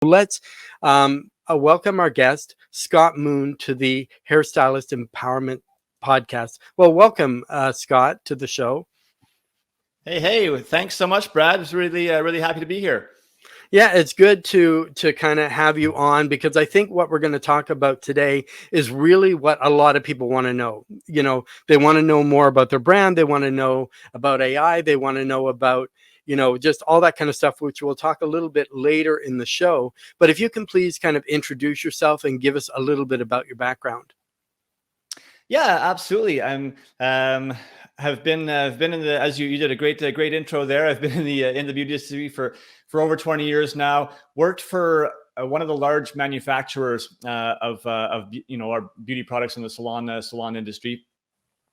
Let's welcome our guest, Scott Moon, to the Hairstylist Empowerment Podcast. Well, welcome, Scott, to the show. Hey, thanks so much, Brad. I was really happy to be here. Yeah, it's good to kind of have you on because I think what we're going to talk about today is really what a lot of people want to know. They want to know more about their brand, they want to know about AI, they want to know about just all that kind of stuff, which we'll talk a little bit later in the show. But if you can please kind of introduce yourself and give us a little bit about your background. Yeah, absolutely. Have been in the, as you did a great intro there. I've been in the beauty industry for over 20 years now. Worked for one of the large manufacturers of our beauty products in the salon industry.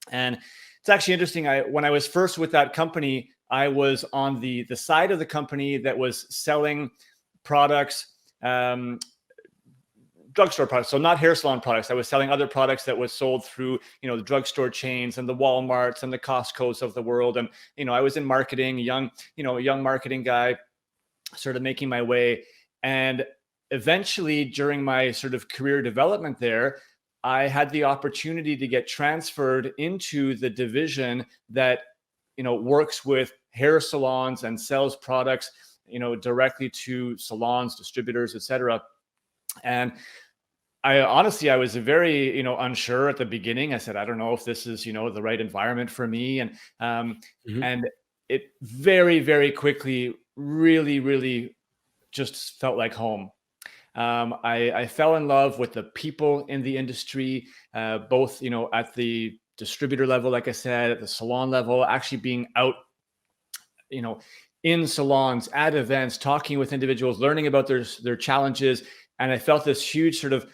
And it's actually interesting. When I was first with that company, I was on the side of the company that was selling products. Drugstore products, so not hair salon products. I was selling other products that was sold through, the drugstore chains and the Walmarts and the Costco's of the world. And, I was in marketing, a young marketing guy, sort of making my way. And eventually during my sort of career development there, I had the opportunity to get transferred into the division that, works with hair salons and sells products, directly to salons, distributors, etc. And I was very, unsure at the beginning. I said, I don't know if this is, the right environment for me. And it very, very quickly really just felt like home. I fell in love with the people in the industry, both, at the distributor level, like I said, at the salon level, actually being out, in salons, at events, talking with individuals, learning about their challenges. And I felt this huge sort of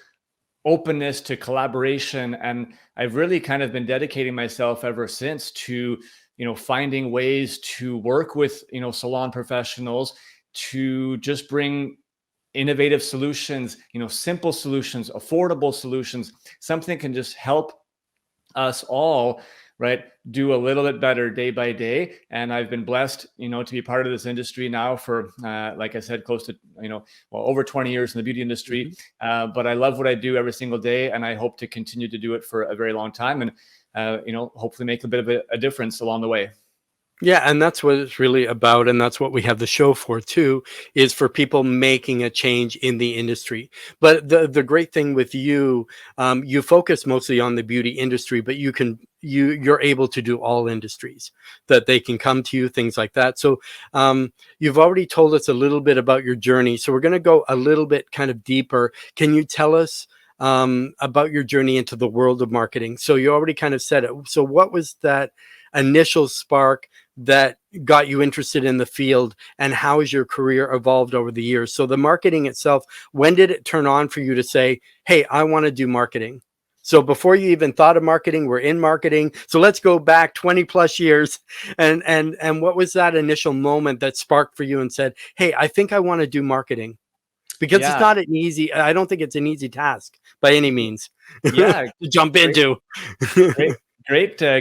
openness to collaboration. And I've really kind of been dedicating myself ever since to, finding ways to work with, salon professionals to just bring innovative solutions, simple solutions, affordable solutions, something can just help us all, right, do a little bit better day by day. And I've been blessed, to be part of this industry now for, like I said, close to, over 20 years in the beauty industry. But I love what I do every single day, and I hope to continue to do it for a very long time, and hopefully make a bit of a difference along the way. Yeah, and that's what it's really about, and that's what we have the show for too, is for people making a change in the industry. But the great thing with you, you focus mostly on the beauty industry, but you're able to do all industries, that they can come to you, things like that. So you've already told us a little bit about your journey, so we're going to go a little bit kind of deeper. Can you tell us about your journey into the world of marketing? So you already kind of said it. So what was that initial spark that got you interested in the field, and how has your career evolved over the years? So the marketing itself, when did it turn on for you to say, hey, I want to do marketing? So before you even thought of marketing, we're in marketing. So let's go back 20 plus years. And what was that initial moment that sparked for you and said, hey, I think I want to do marketing? Because it's Yeah. not an easy, I don't think it's an easy task by any means Yeah. to jump Great. into.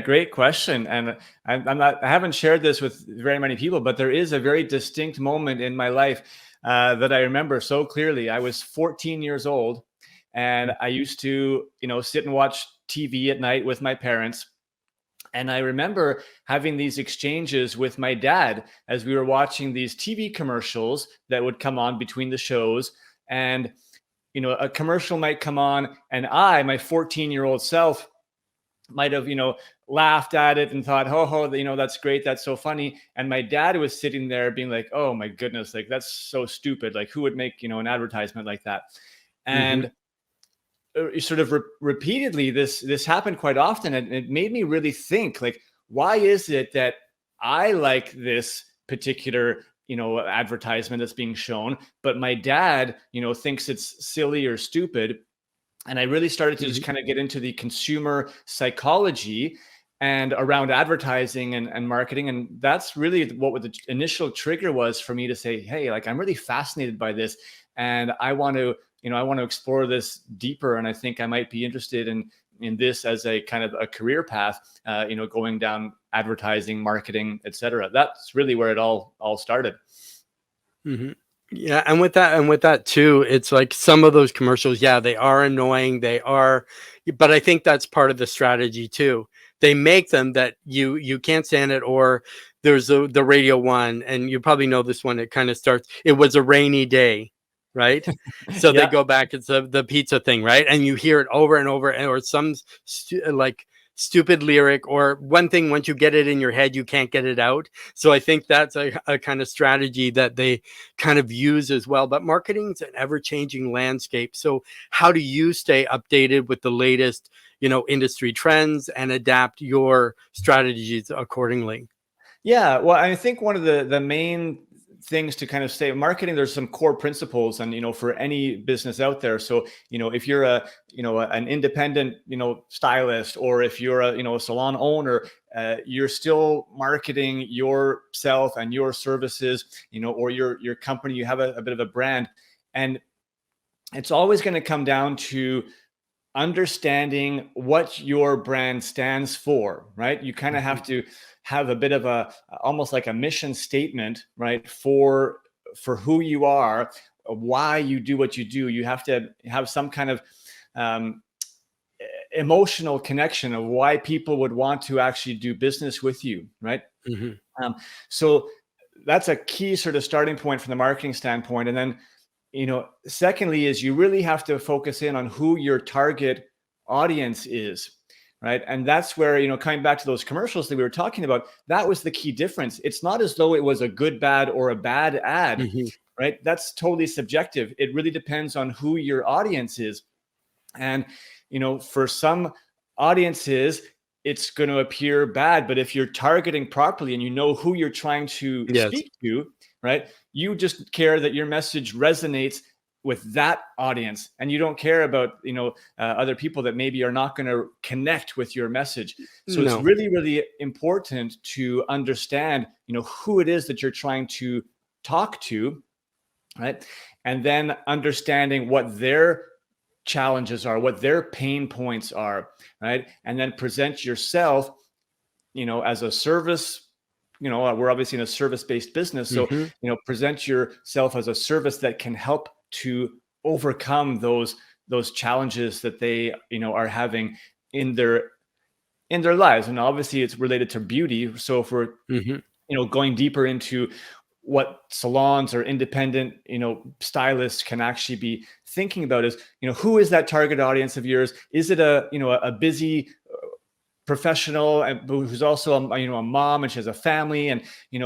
Great question. And I haven't shared this with very many people, but there is a very distinct moment in my life that I remember so clearly. I was 14 years old, and I used to, sit and watch TV at night with my parents. And I remember having these exchanges with my dad as we were watching these TV commercials that would come on between the shows. And, a commercial might come on, and my 14-year-old self, might have, laughed at it and thought, that's great. That's so funny. And my dad was sitting there being like, oh my goodness, like that's so stupid. Like who would make, an advertisement like that? And sort of repeatedly, this happened quite often. And it made me really think, like, why is it that I like this particular, advertisement that's being shown, but my dad, thinks it's silly or stupid? And I really started to just kind of get into the consumer psychology and around advertising and marketing. And that's really what the initial trigger was for me to say, hey, like I'm really fascinated by this, and I want to, explore this deeper. And I think I might be interested in this as a kind of a career path, going down advertising, marketing, etc. That's really where it all started. Mm-hmm. Yeah, and with that too, it's like some of those commercials, yeah, they are annoying, but I think that's part of the strategy too. They make them that you can't stand it, or there's the radio one, and you probably know this one. It kind of starts, it was a rainy day, right? So they Yeah. go back, it's the pizza thing, right? And you hear it over and over, or some like stupid lyric, or one thing, once you get it in your head, you can't get it out. So I think that's a kind of strategy that they kind of use as well. But marketing is an ever-changing landscape. So how do you stay updated with the latest, industry trends and adapt your strategies accordingly? Yeah, well, I think one of the main things to kind of say marketing, there's some core principles, and for any business out there. So if you're an independent stylist, or if you're a salon owner, you're still marketing yourself and your services, or your company. You have a bit of a brand, and it's always going to come down to understanding what your brand stands for, right? You kind of Mhm. have to have a bit of a almost like a mission statement, right? For who you are, why you do what you do. You have to have some kind of um, emotional connection of why people would want to actually do business with you, right? Mhm. Um, so that's a key sort of starting point from the marketing standpoint. And then secondly is you really have to focus in on who your target audience is, right? And that's where, coming back to those commercials that we were talking about, that was the key difference. It's not as though it was a good, bad, or a bad ad, Mhm. right? That's totally subjective. It really depends on who your audience is. And, for some audiences, it's going to appear bad. But if you're targeting properly and you know who you're trying to Yes. speak to, right, you just care that your message resonates with that audience, and you don't care about other people that maybe are not going to connect with your message. So it's No. really, really important to understand who it is that you're trying to talk to, right? And then understanding what their challenges are, what their pain points are, right? And then present yourself, as a service. We're obviously in a service-based business, so Mhm. present yourself as a service that can help to overcome those challenges that they are having in their lives. And obviously it's related to beauty. So if we're Mhm. going deeper into what salons or independent stylists can actually be thinking about is who is that target audience of yours? Is it a busy professional who's also a mom, and she has a family, and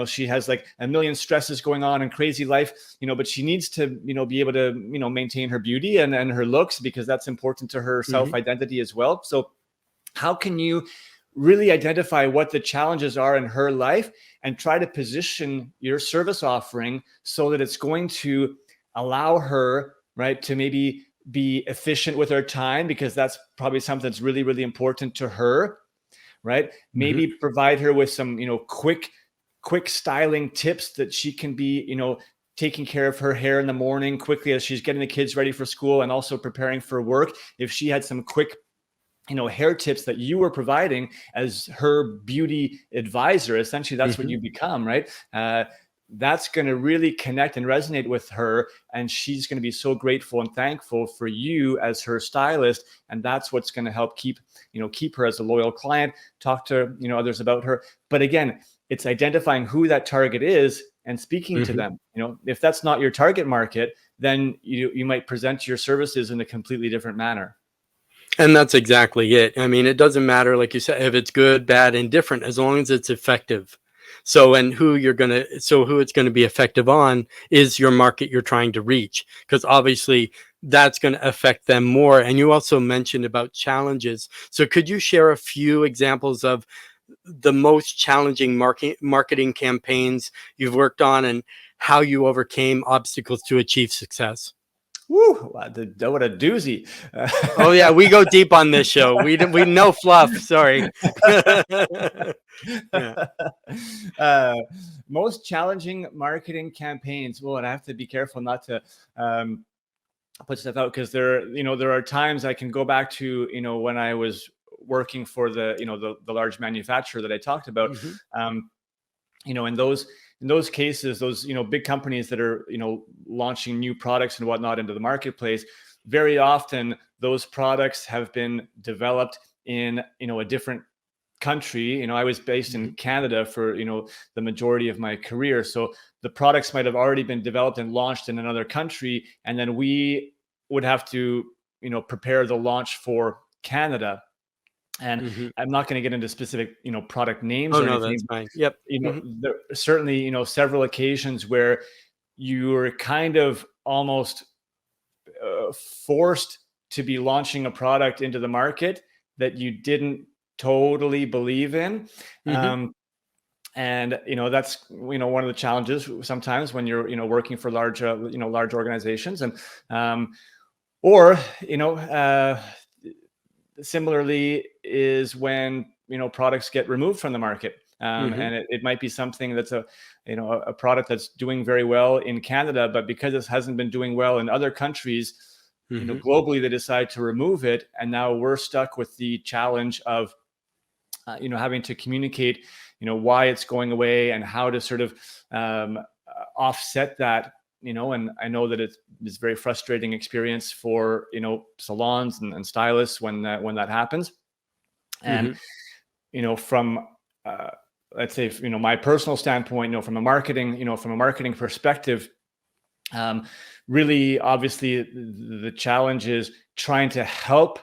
she has like a million stresses going on and crazy life, but she needs to be able to maintain her beauty and her looks, because that's important to her self Mhm. identity as well. So how can you really identify what the challenges are in her life and try to position your service offering so that it's going to allow her, right, to maybe be efficient with her time, because that's probably something that's really, really important to her, right? Mhm. Maybe provide her with some, quick styling tips that she can be, taking care of her hair in the morning quickly as she's getting the kids ready for school and also preparing for work. If she had some quick hair tips that you were providing as her beauty advisor, essentially that's what Mhm. you become, right? That's going to really connect and resonate with her, and she's going to be so grateful and thankful for you as her stylist. And that's what's going to help keep her as a loyal client, talk to others about her. But again, it's identifying who that target is and speaking to Mhm. them. If that's not your target market, then you might present your services in a completely different manner. And that's exactly it. I mean, it doesn't matter, like you said, if it's good, bad, indifferent, as long as it's effective. So, and who it's going to be effective on is your market you're trying to reach, because obviously that's going to affect them more. And you also mentioned about challenges. So, could you share a few examples of the most challenging marketing campaigns you've worked on, and how you overcame obstacles to achieve success? Woo! What a doozy. Oh yeah, we go deep on this show. We no fluff. Sorry. Yeah. uh, Most challenging marketing campaigns. Well, and I have to be careful not to um, put stuff out, because there are times I can go back to when I was working for the large manufacturer that I talked about. Mhm. And those in those cases, those, big companies that are, launching new products and whatnot into the marketplace, very often those products have been developed in, a different country. I was based in Canada for, the majority of my career. So the products might have already been developed and launched in another country. And then we would have to, prepare the launch for Canada. And Hmm. I'm not going to get into specific, product names Oh, or no, anything. that's fine. Yep. Hmm. There are certainly, several occasions where you were kind of almost forced to be launching a product into the market that you didn't totally believe in. Hmm. And that's one of the challenges sometimes when you're working for large large organizations. And or similarly is when products get removed from the market. Hmm. And it might be something that's a product that's doing very well in Canada, but because it hasn't been doing well in other countries, Hmm. globally, they decide to remove it, and now we're stuck with the challenge of having to communicate why it's going away and how to sort of offset that. And I know that it's a very frustrating experience for salons and stylists when that happens. And Hmm. from let's say my personal standpoint, from a marketing perspective, really obviously the challenge is trying to help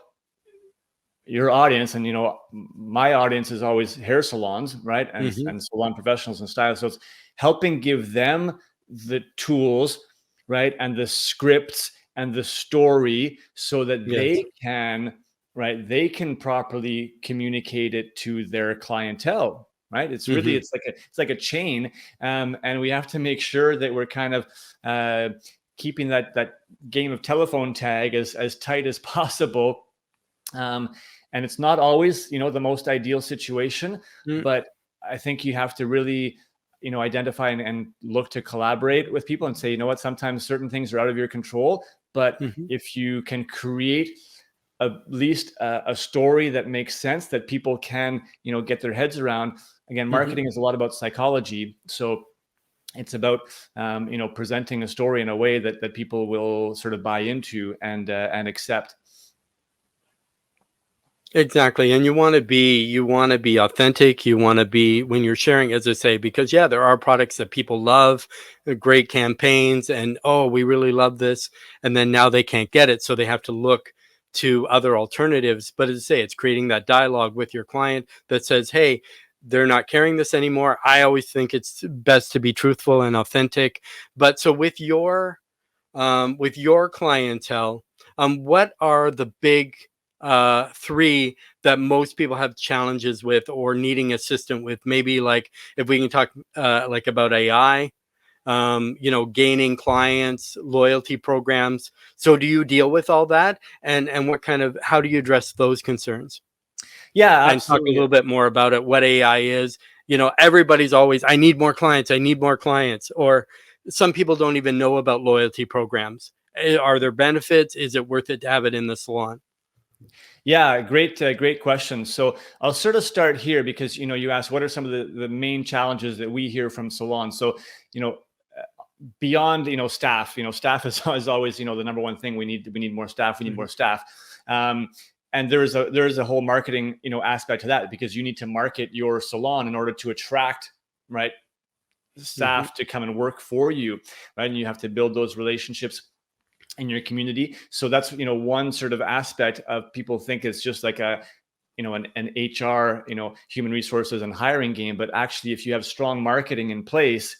your audience. And my audience is always hair salons, right? and Hmm. and salon professionals and stylists. So it's helping give them the tools, right, and the scripts and the story so that Yes. they can properly communicate it to their clientele, right? It's really, Hmm. it's like a chain. And we have to make sure that we're kind of keeping that game of telephone tag as tight as possible. And it's not always, the most ideal situation, but I think you have to really, identify and look to collaborate with people and say, what, sometimes certain things are out of your control, but Hmm. if you can create at least a story that makes sense, that people can, get their heads around. Again, Hmm. marketing is a lot about psychology. So it's about, presenting a story in a way that people will sort of buy into and accept. Exactly. And you want to be authentic. You want to be, when you're sharing, as I say, because yeah, there are products that people love, great campaigns, and oh, we really love this. And then now they can't get it. So they have to look to other alternatives. But as I say, it's creating that dialogue with your client that says, hey, they're not carrying this anymore. I always think it's best to be truthful and authentic. But so with your clientele, what are the big three that most people have challenges with or needing assistance with? Maybe like if we can talk like about AI, gaining clients, loyalty programs. So do you deal with all that? And what kind of, how do you address those concerns? Yeah, And talk a absolutely. little bit more about it, what AI is. Everybody's always, I need more clients, I need more clients. Or some people don't even know about loyalty programs. Are there benefits? Is it worth it to have it in the salon? Yeah, great question. So I'll sort of start here because you asked what are some of the main challenges that we hear from salons. So you know beyond staff, staff is always the number one thing. We need more staff. We need Mhm. more staff. Um, and there is a whole marketing aspect to that, because you need to market your salon in order to attract, right, Mhm. staff to come and work for you, right? And you have to build those relationships in your community. So that's one sort of aspect of people think it's just like an HR, human resources and hiring game. But actually, if you have strong marketing in place,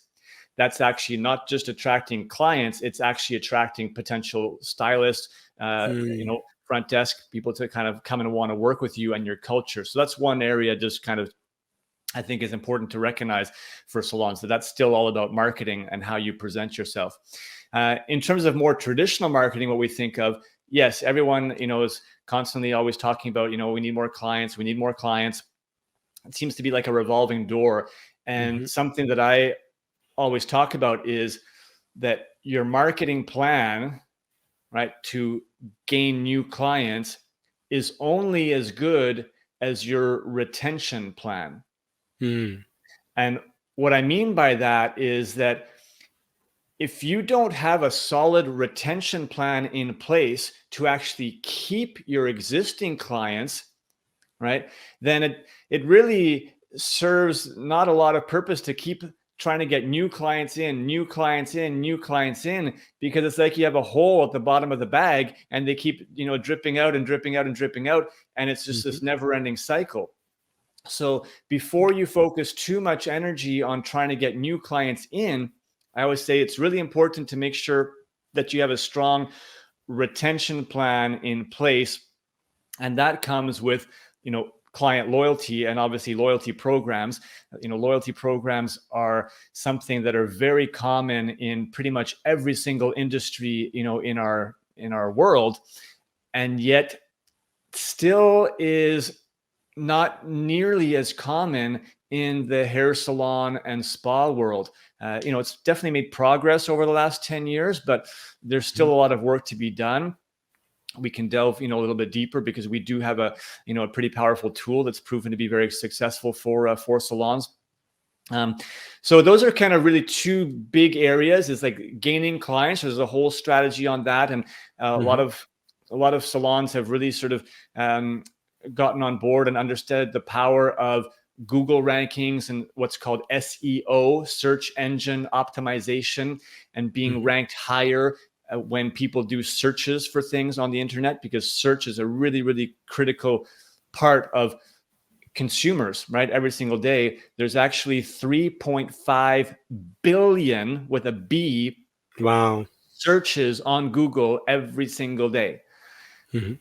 that's actually not just attracting clients, it's actually attracting potential stylists, Mm. front desk people to kind of come and want to work with you and your culture. So that's one area just kind of I think is important to recognize for salons, that that's still all about marketing and how you present yourself. In terms of more traditional marketing, what we think of, yes, everyone is constantly always talking about we need more clients, we need more clients. It seems to be like a revolving door. And Mhm. something that I always talk about is that your marketing plan, right, to gain new clients is only as good as your retention plan. Mm. And what I mean by that is that if you don't have a solid retention plan in place to actually keep your existing clients, right, then it really serves not a lot of purpose to keep trying to get new clients in, new clients in, new clients in, because it's like you have a hole at the bottom of the bag and they keep, dripping out and dripping out and dripping out. And it's just Mhm. this never ending cycle. So before you focus too much energy on trying to get new clients in, I always say it's really important to make sure that you have a strong retention plan in place. And that comes with, client loyalty and obviously loyalty programs. Loyalty programs are something that are very common in pretty much every single industry, in our world, and yet still is not nearly as common in the hair salon and spa world. It's definitely made progress over the last 10 years, but there's still a lot of work to be done. We can delve, a little bit deeper because we do have a pretty powerful tool that's proven to be very successful for salons. So those are kind of really two big areas. Is like gaining clients. There's a whole strategy on that, and a lot Mhm. of salons have really sort of gotten on board and understood the power of Google rankings and what's called SEO, search engine optimization, and being Mhm. ranked higher when people do searches for things on the internet, because search is a really, really critical part of consumers, right? Every single day, there's actually 3.5 billion with a B Wow. searches on Google every single day. Mhm.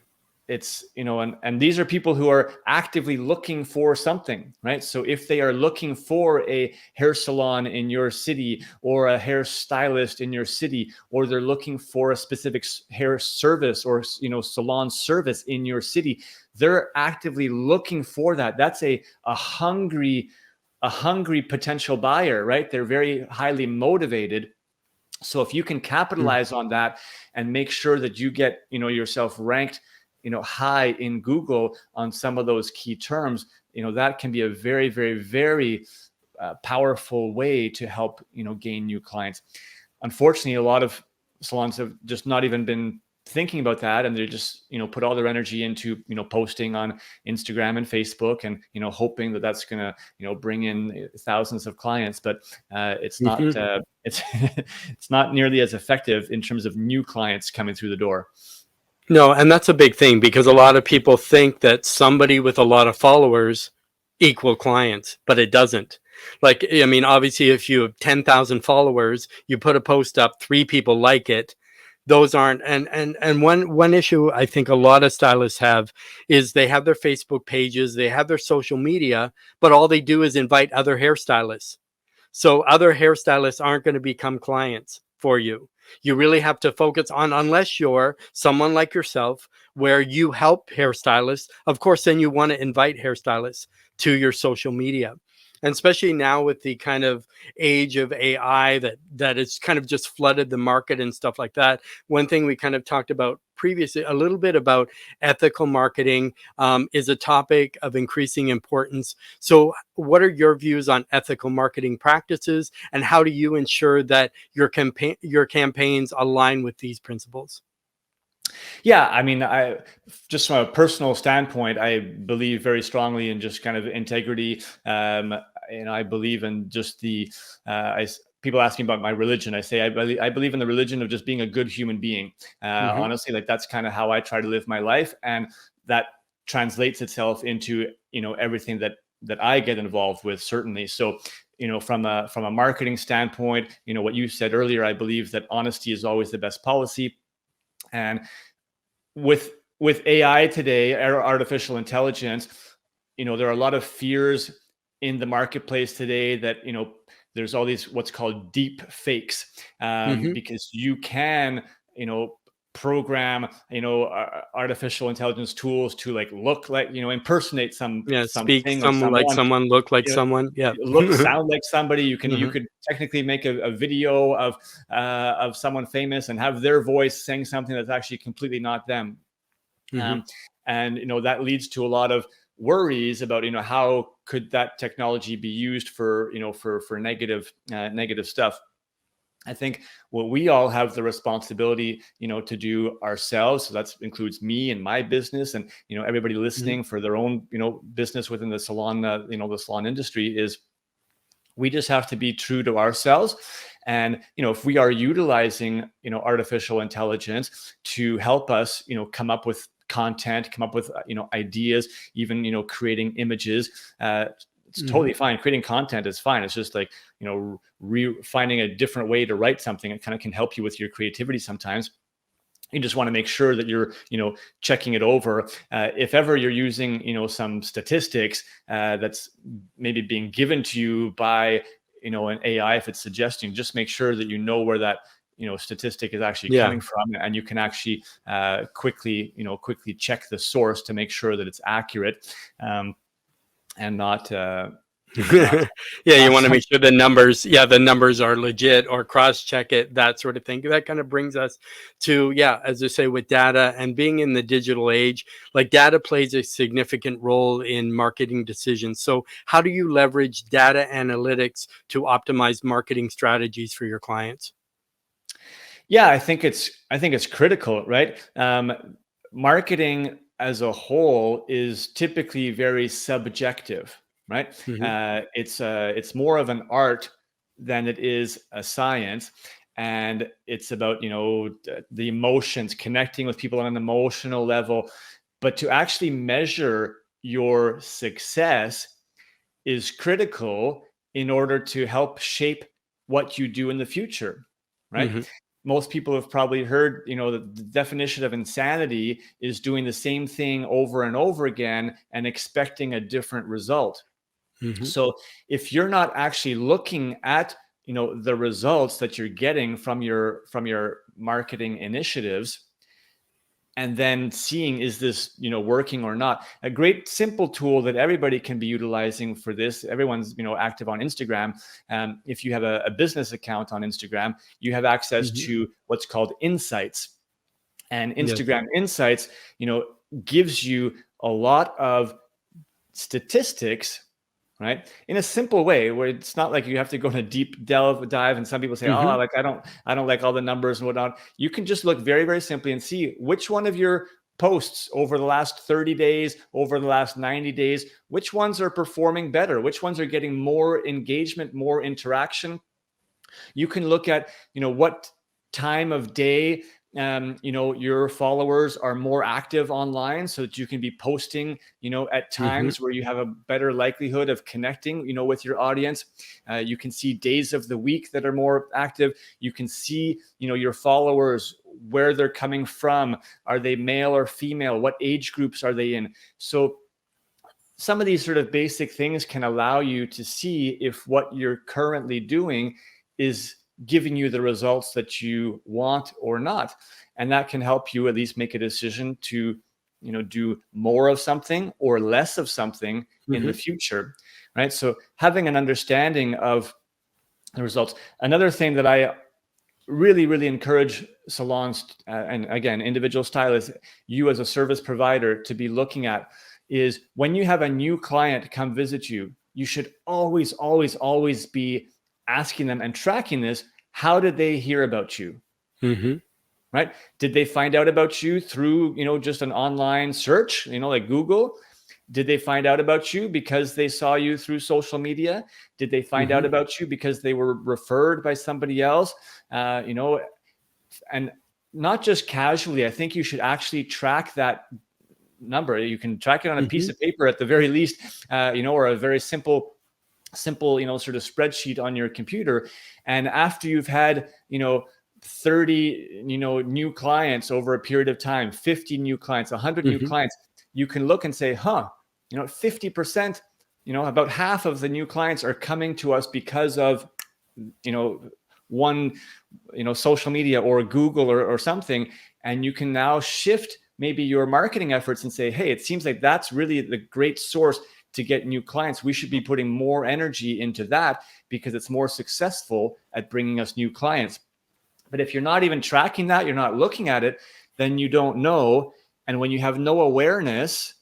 It's, and these are people who are actively looking for something, right? So if they are looking for a hair salon in your city or a hairstylist in your city, or they're looking for a specific hair service or, salon service in your city, they're actively looking for that. That's a hungry potential buyer, right? They're very highly motivated. So if you can Mm. capitalize on that and make sure that you get, yourself ranked, high in Google on some of those key terms, that can be a very, very, very powerful way to help, gain new clients. Unfortunately, a lot of salons have just not even been thinking about that, and they just, put all their energy into, posting on Instagram and Facebook, and, hoping that that's going to, bring in thousands of clients. But it's not, Mhm. it's it's not nearly as effective in terms of new clients coming through the door. No, and that's a big thing because a lot of people think that somebody with a lot of followers equal clients, but it doesn't. Like, I mean, obviously, if you have 10,000 followers, you put a post up, 3 people like it. Those aren't, and one issue I think a lot of stylists have is they have their Facebook pages, they have their social media, but all they do is invite other hairstylists. So other hairstylists aren't going to become clients for you. You really have to focus on, unless you're someone like yourself, where you help hairstylists. Of course, then you want to invite hairstylists to your social media. And especially now with the kind of age of AI that has kind of just flooded the market and stuff like that. One thing we kind of talked about previously, a little bit about ethical marketing, is a topic of increasing importance. So what are your views on ethical marketing practices, and how do you ensure that your campaigns align with these principles? Yeah, I mean, I just from a personal standpoint, I believe very strongly in just kind of integrity. And I believe in just people ask me about my religion. I say I believe in the religion of just being a good human being. Mm-hmm. Honestly, like that's kind of how I try to live my life, and that translates itself into everything that I get involved with. Certainly, so from a marketing standpoint, what you said earlier, I believe that honesty is always the best policy. And with AI today, artificial intelligence, there are a lot of fears in the marketplace today that there's all these what's called deep fakes, Mm-hmm. because you can program artificial intelligence tools to like look like impersonate Yeah, speak something or some like someone, someone, look like you know, someone. Yeah. look sound like somebody. You Hmm. could technically make a video of someone famous and have their voice saying something that's actually completely not them. Hmm. um, and that leads to a lot of worries about, how could that technology be used for, for negative stuff. I think what we all have the responsibility, to do ourselves. So that includes me and my business, and everybody listening for their own, business within the salon, the salon industry, is we just have to be true to ourselves. And if we are utilizing artificial intelligence to help us come up with content, come up with ideas, even creating images, it's totally fine. Creating content is fine. It's just like, finding a different way to write something. It kind of can help you with your creativity sometimes. You just want to make sure that you're, checking it over. If ever you're using, some statistics that's maybe being given to you by, an AI, if it's suggesting, just make sure that you know where that, statistic is actually coming from, and you can actually quickly check the source to make sure that it's accurate. And not, you want to make sure the numbers are legit, or cross check it, that sort of thing. That kind of brings us to, as I say, with data and being in the digital age, like data plays a significant role in marketing decisions. So how do you leverage data analytics to optimize marketing strategies for your clients? Yeah, I think it's critical, right? Marketing as a whole is typically very subjective, right? It's more of an art than it is a science, and it's about the emotions, connecting with people on an emotional level. But to actually measure your success is critical in order to help shape what you do in the future, right? Most people have probably heard, the definition of insanity is doing the same thing over and over again and expecting a different result. So if you're not actually looking at, the results that you're getting from your marketing initiatives, and then seeing, is this, working or not? A great simple tool that everybody can be utilizing for this. Everyone's, active on Instagram. If you have a business account on Instagram, you have access to what's called insights. And Instagram insights, gives you a lot of statistics, right, in a simple way, where it's not like you have to go in a deep dive. And some people say, oh, like I don't like all the numbers and whatnot. You can just look very, very simply and see which one of your posts over the last 30 days, over the last 90 days, which ones are performing better, which ones are getting more engagement, more interaction. You can look at, what time of day your followers are more active online, so that you can be posting, at times where you have a better likelihood of connecting, with your audience. You can see days of the week that are more active. You can see, your followers, where they're coming from. Are they male or female? What age groups are they in? So some of these sort of basic things can allow you to see if what you're currently doing is giving you the results that you want or not. And that can help you at least make a decision to, do more of something or less of something in the future, right? So having an understanding of the results. Another thing that I really, really encourage salons, and again, individual stylists, you as a service provider, to be looking at is, when you have a new client come visit you, you should always, always, always be asking them and tracking this. How did they hear about you? Right? Did they find out about you through, just an online search, like Google? Did they find out about you because they saw you through social media? Did they find out about you because they were referred by somebody else? And not just casually. I think you should actually track that number. You can track it on a piece of paper at the very least, or a very simple, sort of spreadsheet on your computer. And after you've had, 30, new clients over a period of time, 50 new clients, 100 new clients, you can look and say, 50%, about half of the new clients are coming to us because of, one, social media or Google or something. And you can now shift maybe your marketing efforts and say, hey, it seems like that's really the great source to get new clients. We should be putting more energy into that because it's more successful at bringing us new clients. But if you're not even tracking that, you're not looking at it, then you don't know. And when you have no awareness,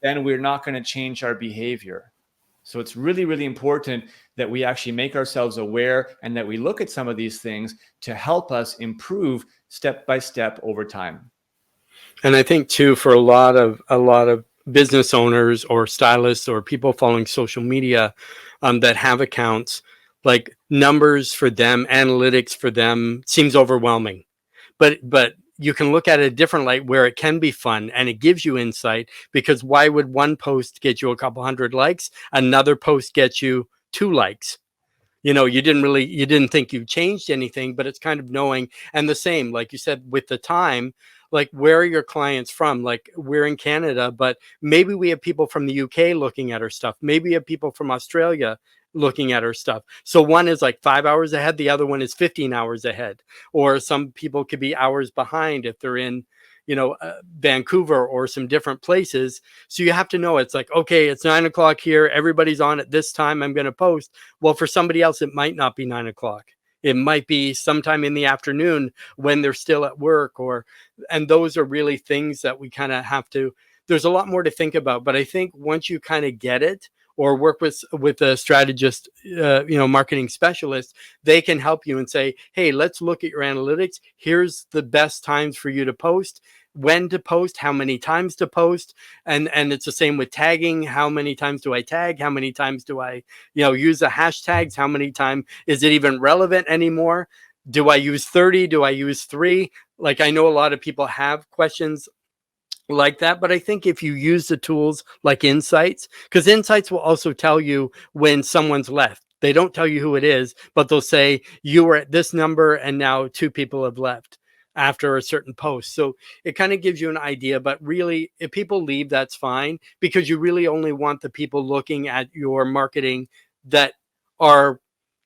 then we're not going to change our behavior. So it's really, really important that we actually make ourselves aware and that we look at some of these things to help us improve step by step over time. And I think too, for a lot of business owners or stylists or people following social media that have accounts, like numbers for them, analytics for them seems overwhelming. But you can look at it a different light where it can be fun and it gives you insight, because why would one post get you a couple hundred likes, another post get you 2 likes? You didn't think you changed anything, but it's kind of knowing. And the same, like you said, with the time, like, where are your clients from? Like, we're in Canada, but maybe we have people from the UK looking at our stuff. Maybe we have people from Australia looking at our stuff. So one is like 5 hours ahead, the other one is 15 hours ahead. Or some people could be hours behind if they're in, Vancouver or some different places. So you have to know, it's like, okay, it's 9 o'clock here. Everybody's on at this time. I'm going to post. Well, for somebody else, it might not be 9 o'clock. It might be sometime in the afternoon when they're still at work, and those are really things that we kind of have to, there's a lot more to think about. But I think once you kind of get it, or work with a strategist, marketing specialist, they can help you and say, hey, let's look at your analytics. Here's the best times for you to post, when to post, how many times to post. And it's the same with tagging. How many times do I tag? How many times do I, use the hashtags? How many times is it even relevant anymore? Do I use 30? Do I use 3? Like, I know a lot of people have questions like that, but I think if you use the tools like Insights, because Insights will also tell you when someone's left. They don't tell you who it is, but they'll say you were at this number and now 2 people have left after a certain post. So it kind of gives you an idea. But really, if people leave, that's fine, because you really only want the people looking at your marketing that are,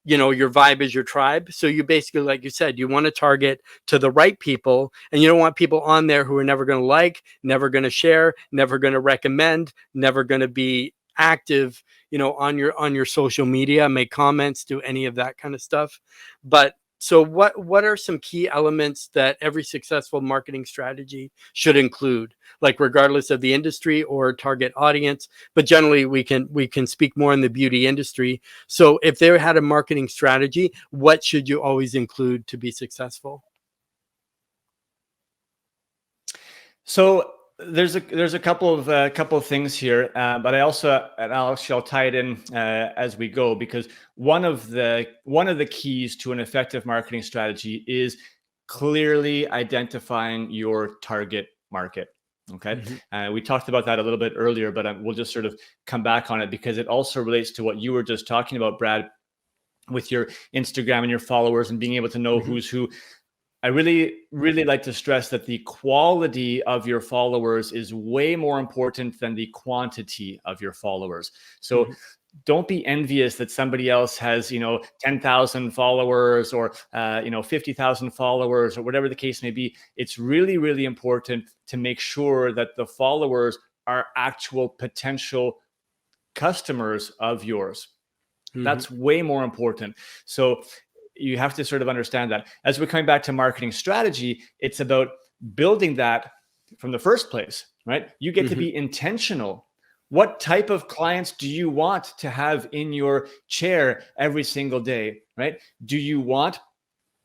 your vibe is your tribe. So you basically, like you said, you want to target to the right people, and you don't want people on there who are never going to like, never going to share, never going to recommend, never going to be active, on your social media, make comments, do any of that kind of stuff. But so what are some key elements that every successful marketing strategy should include, like regardless of the industry or target audience? But generally we can speak more in the beauty industry. So if they had a marketing strategy, what should you always include to be successful? So there's a couple of things here, but I'll tie it in as we go, because one of the keys to an effective marketing strategy is clearly identifying your target market. Okay, Mm-hmm. We talked about that a little bit earlier, but we'll just sort of come back on it because it also relates to what you were just talking about, Brad, with your Instagram and your followers and being able to know Mm-hmm. who's who. I really, really like to stress that the quality of your followers is way more important than the quantity of your followers. So Mm-hmm. don't be envious that somebody else has, 10,000 followers or, 50,000 followers or whatever the case may be. It's really, really important to make sure that the followers are actual potential customers of yours. Mm-hmm. That's way more important. So you have to sort of understand that. As we're coming back to marketing strategy, it's about building that from the first place, right? You get to be intentional. What type of clients do you want to have in your chair every single day, right? Do you want,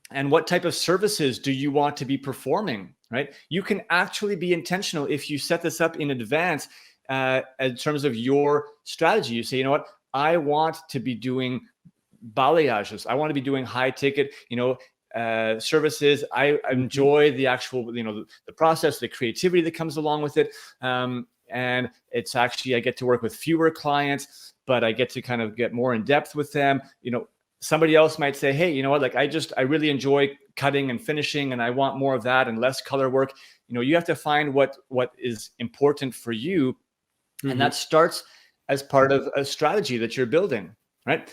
and what type of services do you want to be performing, right? You can actually be intentional if you set this up in advance in terms of your strategy. You say, you know what? I want to be doing balayages. I want to be doing high ticket, services. I enjoy the actual, the process, the creativity that comes along with it. And it's actually, I get to work with fewer clients, but I get to kind of get more in depth with them. Somebody else might say, hey, you know what, like I really enjoy cutting and finishing, and I want more of that and less color work. You have to find what is important for you. And that starts as part of a strategy that you're building. Right.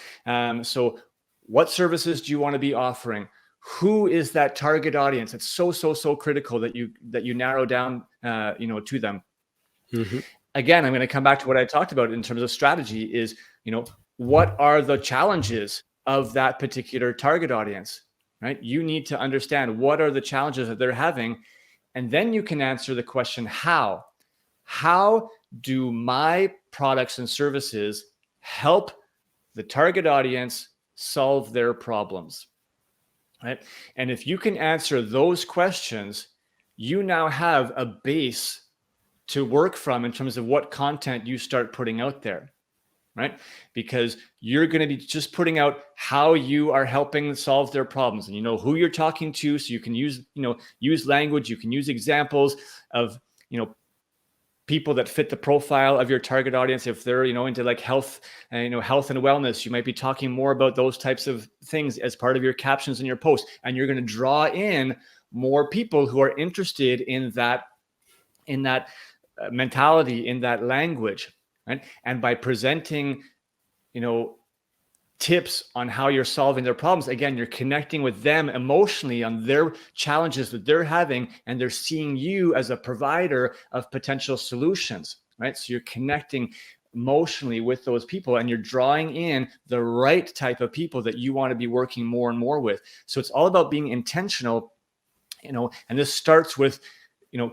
So what services do you want to be offering? Who is that target audience? It's so critical that you narrow down, to them. Again, I'm going to come back to what I talked about in terms of strategy is, what are the challenges of that particular target audience, right? You need to understand what are the challenges that they're having. And then you can answer the question, how how do my products and services help the target audience solve their problems, right? And if you can answer those questions, you now have a base to work from in terms of what content you start putting out there, right? Because you're going to be just putting out how you are helping solve their problems, and you know who you're talking to, so you can use language, you can use examples of people that fit the profile of your target audience. If they're into like health and health and wellness, you might be talking more about those types of things as part of your captions in your post, and you're going to draw in more people who are interested in that mentality, in that language, right? And by presenting tips on how you're solving their problems, again, you're connecting with them emotionally on their challenges that they're having, and they're seeing you as a provider of potential solutions, right? So you're connecting emotionally with those people, and you're drawing in the right type of people that you want to be working more and more with. So it's all about being intentional, and this starts with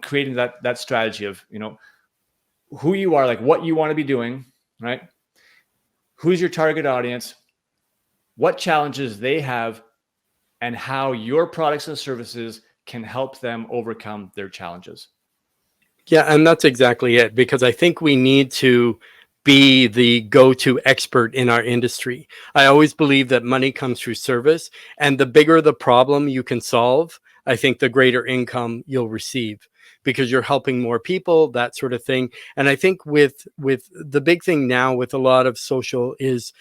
creating that strategy of who you are, like what you want to be doing, right? Who's your target audience, what challenges they have, and how your products and services can help them overcome their challenges. Yeah, and that's exactly it, because I think we need to be the go-to expert in our industry. I always believe that money comes through service, and the bigger the problem you can solve, I think the greater income you'll receive, because you're helping more people, that sort of thing. And I think with the big thing now with a lot of social is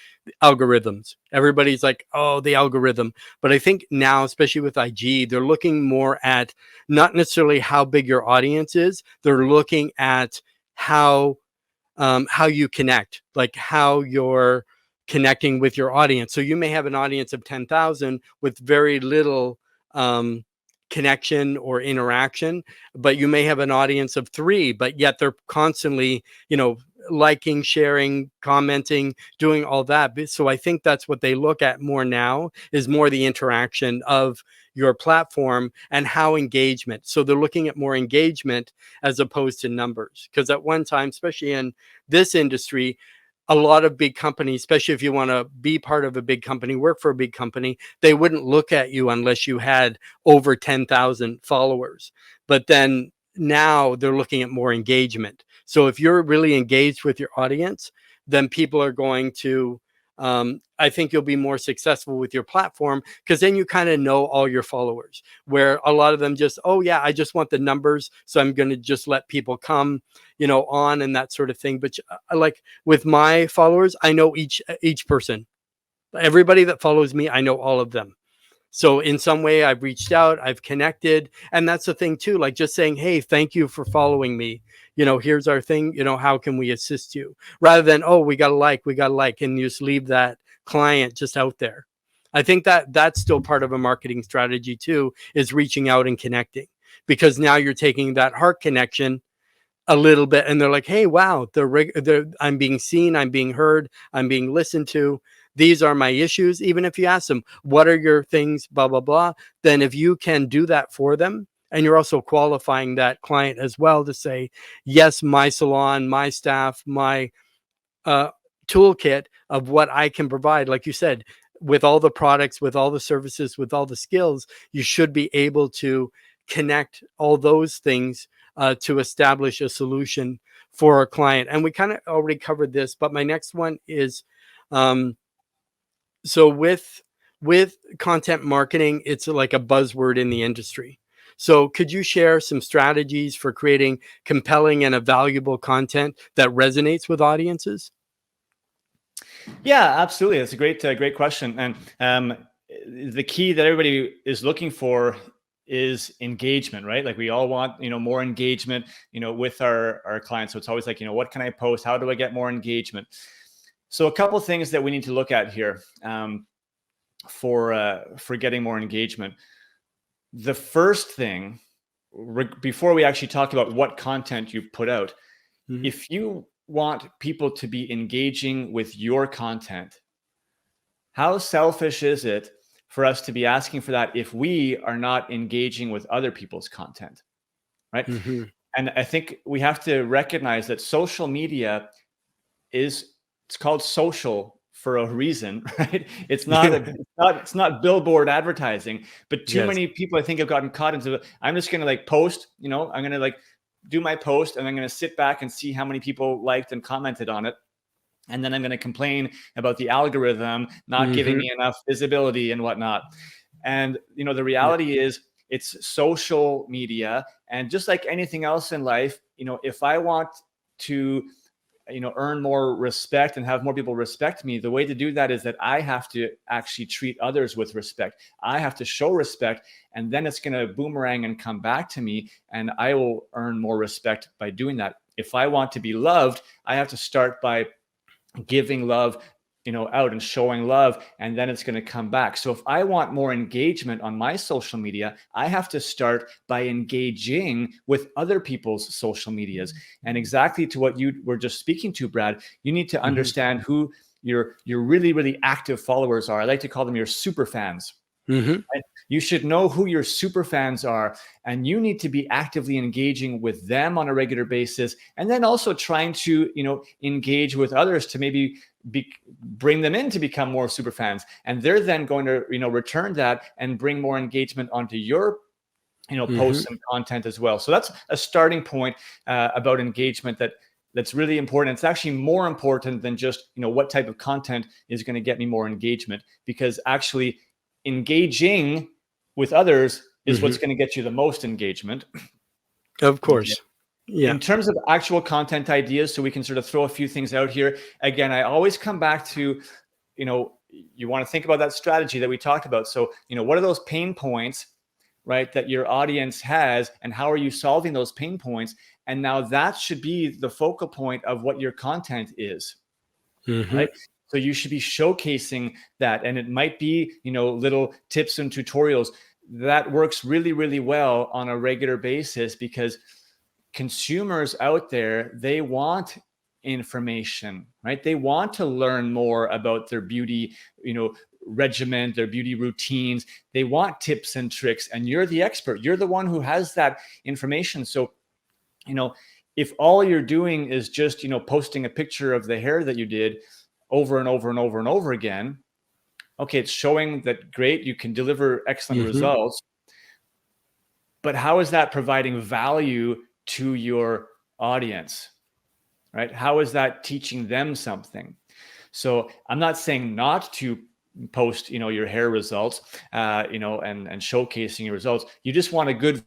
algorithms. Everybody's like, oh, the algorithm. But I think now, especially with IG, they're looking more at not necessarily how big your audience is. They're looking at how you connect, like how you're connecting with your audience. So you may have an audience of 10,000 with very little connection or interaction, but you may have an audience of 3, but yet they're constantly, liking, sharing, commenting, doing all that. So I think that's what they look at more now, is more the interaction of your platform and how engagement. So they're looking at more engagement as opposed to numbers. Because at one time, especially in this industry, a lot of big companies, especially if you want to be part of a big company, work for a big company, they wouldn't look at you unless you had over 10,000 followers. But then now they're looking at more engagement. So if you're really engaged with your audience, then people are going to, I think you'll be more successful with your platform, because then you kind of know all your followers, where a lot of them just, oh yeah, I just want the numbers, so I'm going to just let people come, on and that sort of thing. But like with my followers, I know each person, everybody that follows me, I know all of them. So in some way I've reached out, I've connected. And that's the thing too, like just saying, hey, thank you for following me. Here's our thing, how can we assist you? Rather than, oh, we got to like, and you just leave that client just out there. I think that that's still part of a marketing strategy too, is reaching out and connecting, because now you're taking that heart connection a little bit, and they're like, hey, wow, I'm being seen, I'm being heard, I'm being listened to. These are my issues. Even if you ask them, what are your things, blah blah blah, then if you can do that for them, and you're also qualifying that client as well to say, yes, my salon, my staff, my uh, toolkit of what I can provide, like you said, with all the products, with all the services, with all the skills, you should be able to connect all those things to establish a solution for our client. And we kind of already covered this, but my next one is, so with content marketing, it's like a buzzword in the industry. So could you share some strategies for creating compelling and valuable content that resonates with audiences? Yeah, absolutely. That's a great question. And the key that everybody is looking for is engagement, right? Like we all want, more engagement, with our clients. So it's always like, what can I post? How do I get more engagement? So a couple of things that we need to look at here for getting more engagement. The first thing, before we actually talk about what content you put out, if you want people to be engaging with your content, how selfish is it for us to be asking for that if we are not engaging with other people's content, right? And I think we have to recognize that social media it's called social for a reason, right? It's not billboard advertising, but too Yes. many people I think have gotten caught into I'm just going to like post, I'm going to like do my post and I'm going to sit back and see how many people liked and commented on it. And then I'm going to complain about the algorithm not giving Hmm. me enough visibility and whatnot. And, the Yeah. reality is it's social media. And just like anything else in life, if I want to, earn more respect and have more people respect me, the way to do that is that I have to actually treat others with respect. I have to show respect, and then it's going to boomerang and come back to me, and I will earn more respect by doing that. If I want to be loved, I have to start by giving love out and showing love, and then it's going to come back. So if I want more engagement on my social media, I have to start by engaging with other people's social medias. And exactly to what you were just speaking to, Brad, you need to Hmm. understand who your really, really active followers are. I like to call them your super fans. Hmm. Right? You should know who your super fans are, and you need to be actively engaging with them on a regular basis, and then also trying to, engage with others to maybe bring them in to become more super fans, and they're then going to, return that and bring more engagement onto your Hmm. posts and content as well. So that's a starting point about engagement that's really important. It's actually more important than just what type of content is going to get me more engagement, because actually engaging with others is Hmm. what's going to get you the most engagement. Of Okay. course. Yeah. In terms of actual content ideas, so we can sort of throw a few things out here. Again, I always come back to, you want to think about that strategy that we talked about. So, what are those pain points, right, that your audience has, and how are you solving those pain points? And now that should be the focal point of what your content is, Hmm. right? So you should be showcasing that. And it might be, little tips and tutorials that works really, really well on a regular basis, because consumers out there, they want information, right? They want to learn more about their beauty, regimen, their beauty routines. They want tips and tricks, and you're the expert. You're the one who has that information. So, if all you're doing is just, posting a picture of the hair that you did over and over and over and over again, okay, it's showing that great, you can deliver excellent Hmm. results, but how is that providing value to your audience, right? How is that teaching them something? So I'm not saying not to post, your hair results, and showcasing your results. You just want a good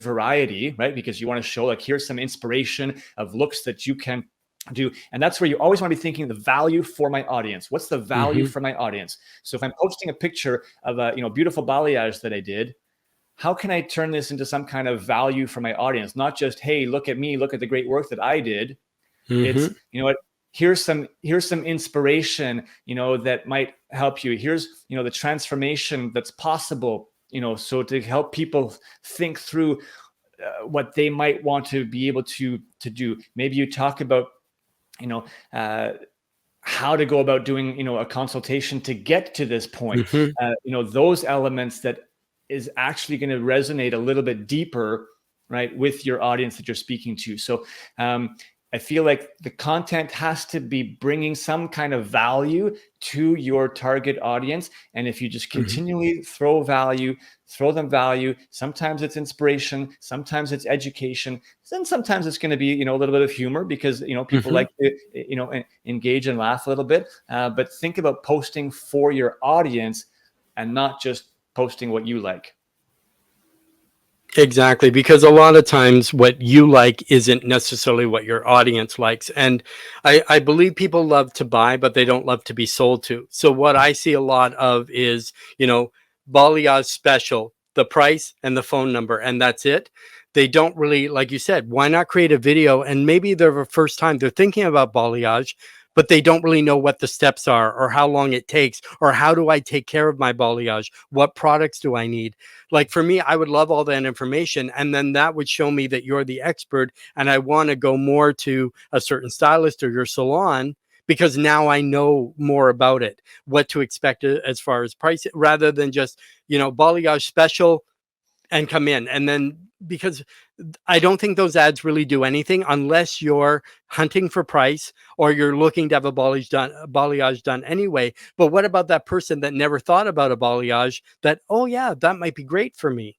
variety, right? Because you want to show, like, here's some inspiration of looks that you can do. And that's where you always want to be thinking the value for my audience. What's the value Hmm. for my audience? So if I'm posting a picture of a, beautiful balayage that I did, how can I turn this into some kind of value for my audience? Not just, hey, look at me, look at the great work that I did. It's, Hmm. what, here's some inspiration, that might help you. Here's, the transformation that's possible, so to help people think through what they might want to be able to do. Maybe you talk about, you know, uh, how to go about doing, a consultation to get to this point. Hmm. Those elements that is actually going to resonate a little bit deeper, right, with your audience that you're speaking to. So I feel like the content has to be bringing some kind of value to your target audience. And if you just Hmm. continually throw them value, sometimes it's inspiration, sometimes it's education, then sometimes it's going to be, a little bit of humor, because, people Hmm. like to, engage and laugh a little bit. But think about posting for your audience and not just posting what you like. Exactly, because a lot of times what you like isn't necessarily what your audience likes. And I believe people love to buy, but they don't love to be sold to. So what I see a lot of is, balayage special, the price and the phone number, and that's it. They don't really, like you said, why not create a video? And maybe they're the first time they're thinking about balayage, but they don't really know what the steps are or how long it takes or how do I take care of my balayage? What products do I need? Like for me, I would love all that information. And then that would show me that you're the expert. And I want to go more to a certain stylist or your salon because now I know more about it, what to expect as far as price, rather than just, balayage special and come in. And then because I don't think those ads really do anything unless you're hunting for price or you're looking to have a balayage done anyway. But what about that person that never thought about a balayage that, oh yeah, that might be great for me?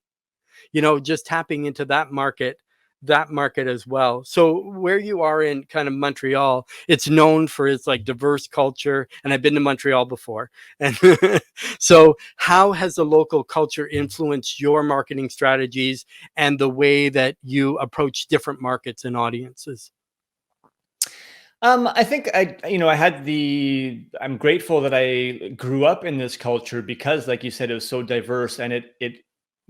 Just tapping into that market as well. So where you are in kind of Montreal, it's known for its like diverse culture. And I've been to Montreal before. And so how has the local culture influenced your marketing strategies and the way that you approach different markets and audiences? I think I'm grateful that I grew up in this culture because, like you said, it was so diverse, and it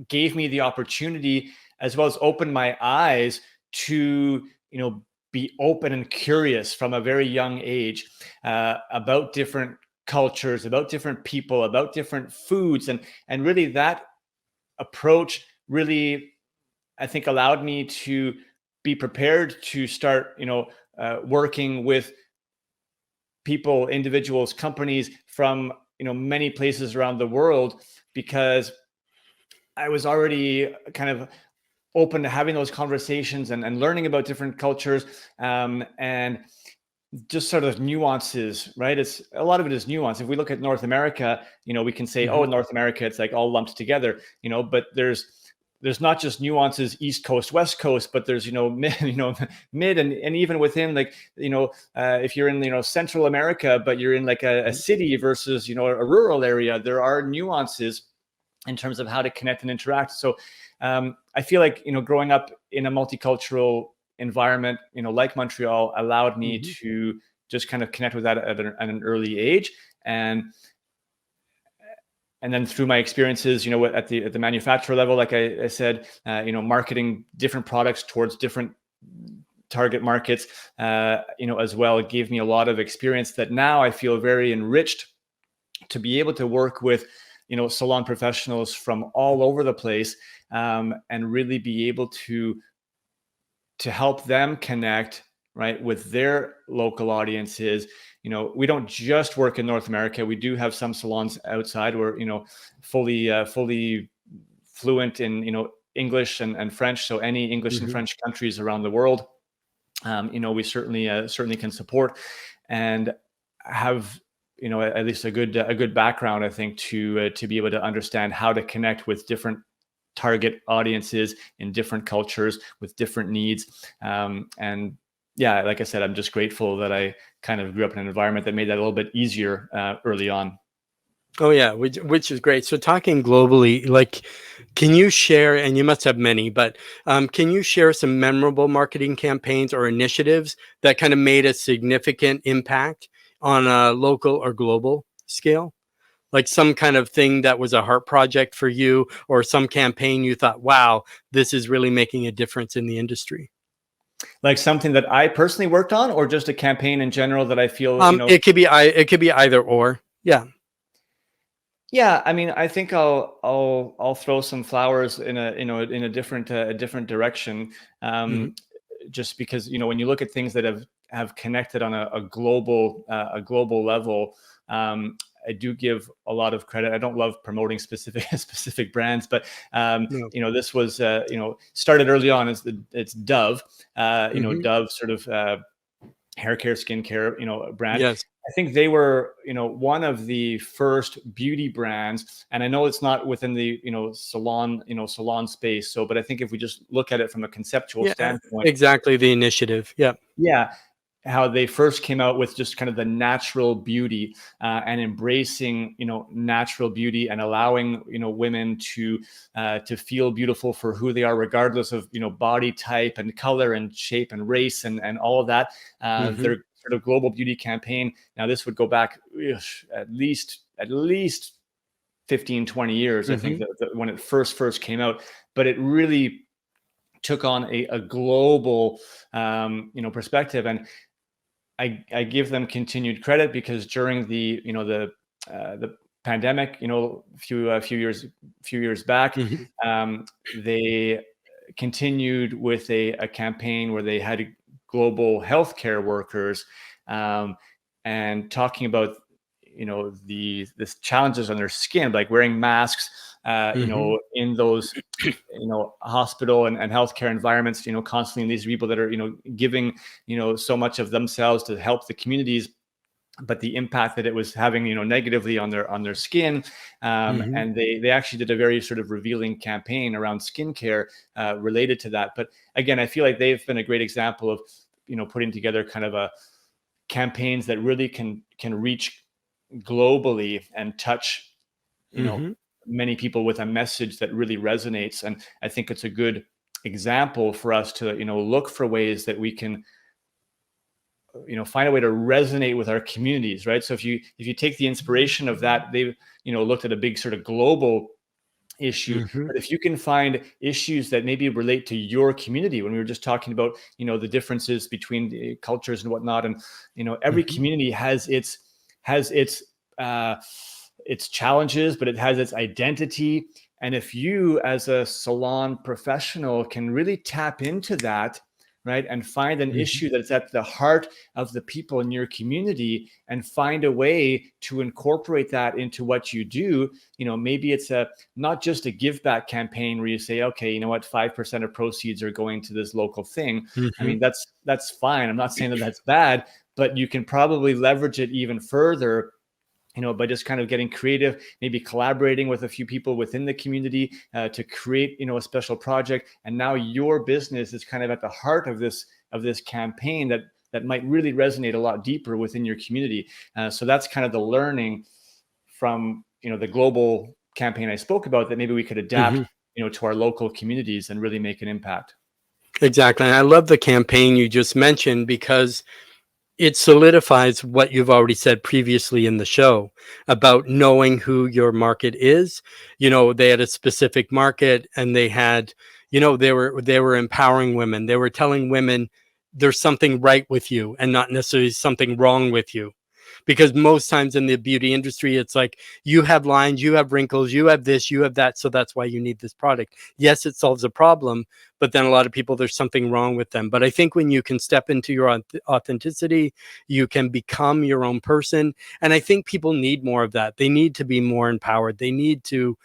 gave me the opportunity, as well as opened my eyes to, be open and curious from a very young age, about different cultures, about different people, about different foods, and really that approach really, I think, allowed me to be prepared to start, working with people, individuals, companies from, many places around the world, because I was already kind of open to having those conversations and learning about different cultures, and just sort of nuances, right? It's a lot of it is nuance. If we look at North America, we can say, oh, Mhm. North America, it's like all lumped together, but there's not just nuances East Coast, West Coast, but there's, mid, mid, and even within, like, if you're in, Central America, but you're in like a city versus, a rural area, there are nuances in terms of how to connect and interact. So I feel like, growing up in a multicultural environment, like Montreal, allowed me Mhm. to just kind of connect with that at an early age. And then through my experiences, at the manufacturer level, like I said, marketing different products towards different target markets, as well, it gave me a lot of experience that now I feel very enriched to be able to work with, salon professionals from all over the place, and really be able to help them connect, right, with their local audiences. We don't just work in North America. We do have some salons outside where, fully fluent in, English and French. So any English and Mhm. French countries around the world, we certainly can support and have, at least a good background, I think, to be able to understand how to connect with different target audiences in different cultures with different needs. And yeah, like I said, I'm just grateful that I kind of grew up in an environment that made that a little bit easier early on. Oh yeah, which is great. So talking globally, like, can you share, and you must have many, but can you share some memorable marketing campaigns or initiatives that kind of made a significant impact on a local or global scale? Like some kind of thing that was a heart project for you, or some campaign you thought, wow, this is really making a difference in the industry. Like something that I personally worked on, or just a campaign in general that I feel, It could be either or. Yeah. yeah, I mean, I think I'll throw some flowers in a different direction, Hmm. um, just because, when you look at things that have connected on a global level, um, I do give a lot of credit. I don't love promoting specific specific brands, but No. this was, started early on as it's Dove, Hmm. Dove sort of hair care, skincare, brand. Yes. I think they were, one of the first beauty brands, and I know it's not within the, salon space. So, but I think if we just look at it from a conceptual Yeah. standpoint, Exactly. The initiative. Yeah. yeah, how they first came out with just kind of the natural beauty, and embracing, natural beauty, and allowing, women to feel beautiful for who they are, regardless of, body type and color and shape and race and all of that. Hmm. Their sort of global beauty campaign. Now this would go back, at least 15, 20 years, I think, Hmm. that when it first came out, but it really took on a global, perspective. And I give them continued credit, because during the pandemic, a few years back, Hmm. they continued with a campaign where they had global healthcare workers, um, and talking about, the challenges on their skin, like wearing masks, Mm-hmm. in those, hospital and healthcare environments, constantly these people that are, giving, so much of themselves to help the communities, but the impact that it was having, negatively on their skin. Mm-hmm. And they actually did a very sort of revealing campaign around skincare related to that. But again, I feel like they've been a great example of, putting together kind of a campaigns that really can reach globally and touch, you know, Mm-hmm. many people with a message that really resonates. And I think it's a good example for us to, look for ways that we can, find a way to resonate with our communities, right? So if you take the inspiration of that, they've, looked at a big sort of global issue, Mm-hmm. but if you can find issues that maybe relate to your community, when we were just talking about, the differences between the cultures and whatnot, and every Mm-hmm. community has uh, its challenges, but it has its identity. And if you, as a salon professional, can really tap into that, right, and find an Mm-hmm. issue that's at the heart of the people in your community, and find a way to incorporate that into what you do, maybe it's not just a give back campaign where you say, okay, you know what, 5% of proceeds are going to this local thing. I Mm-hmm. mean, that's fine. I'm not saying that that's bad, but you can probably leverage it even further, by just kind of getting creative, maybe collaborating with a few people within the community to create, a special project. And now your business is kind of at the heart of this campaign that might really resonate a lot deeper within your community. So that's kind of the learning from, the global campaign I spoke about, that maybe we could adapt, Mm-hmm. to our local communities and really make an impact. Exactly. And I love the campaign you just mentioned because it solidifies what you've already said previously in the show about knowing who your market is. They had a specific market, and they had, they were empowering women. They were telling women there's something right with you and not necessarily something wrong with you. Because most times in the beauty industry, it's like, you have lines, you have wrinkles, you have this, you have that, so that's why you need this product. Yes, it solves a problem, but then a lot of people, there's something wrong with them. But I think when you can step into your authenticity, you can become your own person. And I think people need more of that. They need to be more empowered. They need to,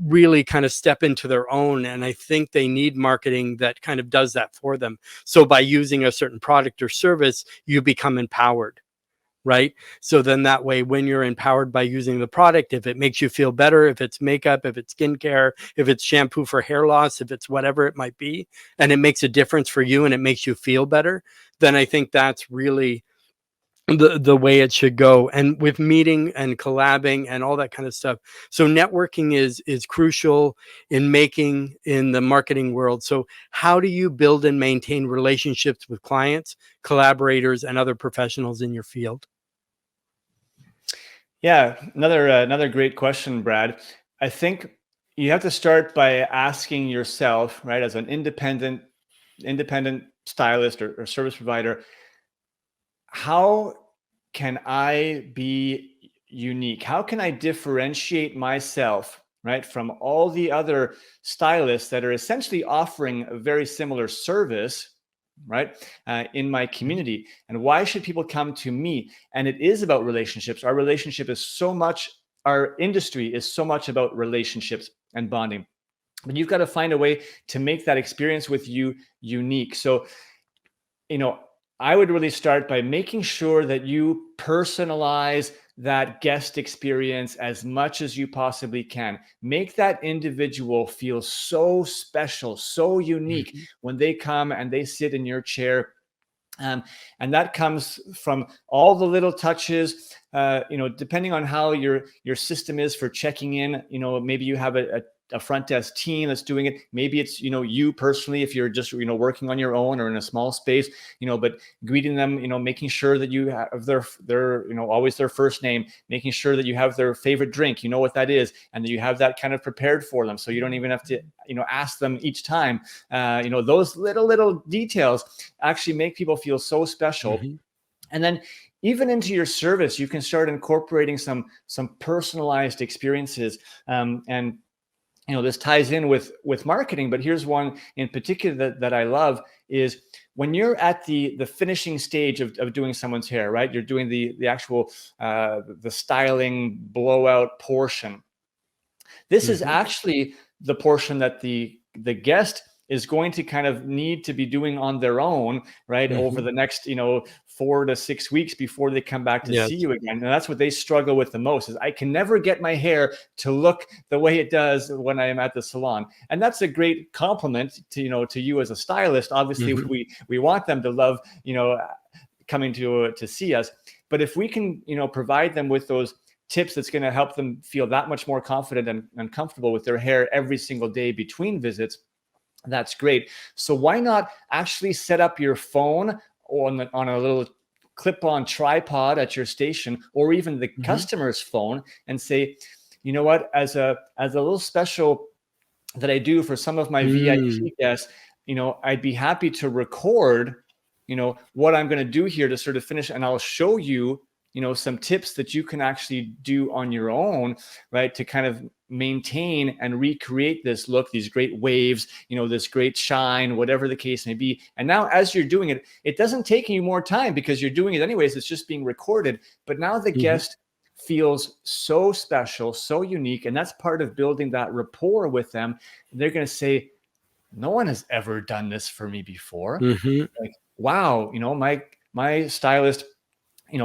really kind of step into their own. And I think they need marketing that kind of does that for them. So by using a certain product or service, you become empowered. Right. So then that way, when you're empowered by using the product, if it makes you feel better, if it's makeup, if it's skincare, if it's shampoo for hair loss, if it's whatever it might be, and it makes a difference for you and it makes you feel better, then I think that's really the way it should go. And with meeting and collabing and all that kind of stuff, so networking is crucial in the marketing world. So how do you build and maintain relationships with clients, collaborators, and other professionals in your field? Yeah, another great question, Brad. I think you have to start by asking yourself, right, as an independent stylist or service provider, how can I be unique? How can I differentiate myself, right, from all the other stylists that are essentially offering a very similar service, right, in my community? And why should people come to me? And it is about relationships. Our industry is so much about relationships and bonding. But you've got to find a way to make that experience with you unique. So, you know, I would really start by making sure that you personalize that guest experience as much as you possibly can. Make that individual feel so special, so unique Mhm. when they come and they sit in your chair. Um, and that comes from all the little touches, depending on how your system is for checking in. Maybe you have a front desk team that's doing it. Maybe it's, you personally, if you're just, working on your own or in a small space, but greeting them, making sure that you have their, always their first name, making sure that you have their favorite drink, you know what that is, and that you have that kind of prepared for them. So you don't even have to, ask them each time. Those little details actually make people feel so special. Mhm. And then even into your service, you can start incorporating some personalized experiences. And this ties in with marketing, but here's one in particular that I love is when you're at the finishing stage of doing someone's hair, right? You're doing the actual the styling blowout portion. This is Mhm. actually the portion that the guest is going to kind of need to be doing on their own, right? Over Mhm. the next, 4 to 6 weeks before they come back to see Yes. you again. And that's what they struggle with the most is I can never get my hair to look the way it does when I am at the salon. And that's a great compliment to, to you as a stylist. Obviously, Mhm. we want them to love, coming to see us. But if we can, provide them with those tips that's going to help them feel that much more confident and comfortable with their hair every single day between visits, that's great. So why not actually set up your phone on a little clip-on tripod at your station, or even the Mhm. customer's phone, and say, you know what, as a little special that I do for some of my Mm. VIP guests, I'd be happy to record, what I'm going to do here to sort of finish, and I'll show you, some tips that you can actually do on your own, right, to kind of maintain and recreate this look, these great waves, this great shine, whatever the case may be. And now, as you're doing it, it doesn't take you more time because you're doing it anyways. It's just being recorded. But now the Mhm. guest feels so special, so unique, and that's part of building that rapport with them. They're going to say, no one has ever done this for me before. Mhm. Like, wow, my stylist,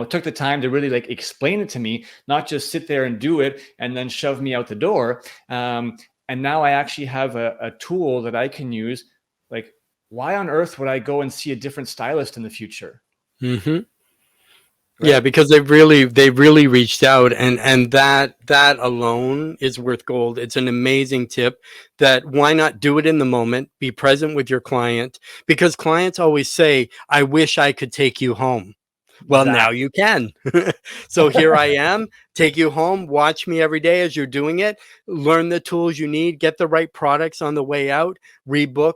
took the time to really like explain it to me, not just sit there and do it and then shove me out the door. And now I actually have a tool that I can use. Like, why on earth would I go and see a different stylist in the future? Mhm. Yeah, Right? because they really reached out, and that alone is worth gold. It's an amazing tip that why not do it in the moment, be present with your client, because clients always say, "I wish I could take you home." Well, now Exactly. you can. So here I am, take you home, watch me every day as you're doing it, learn the tools you need, get the right products on the way out, rebook,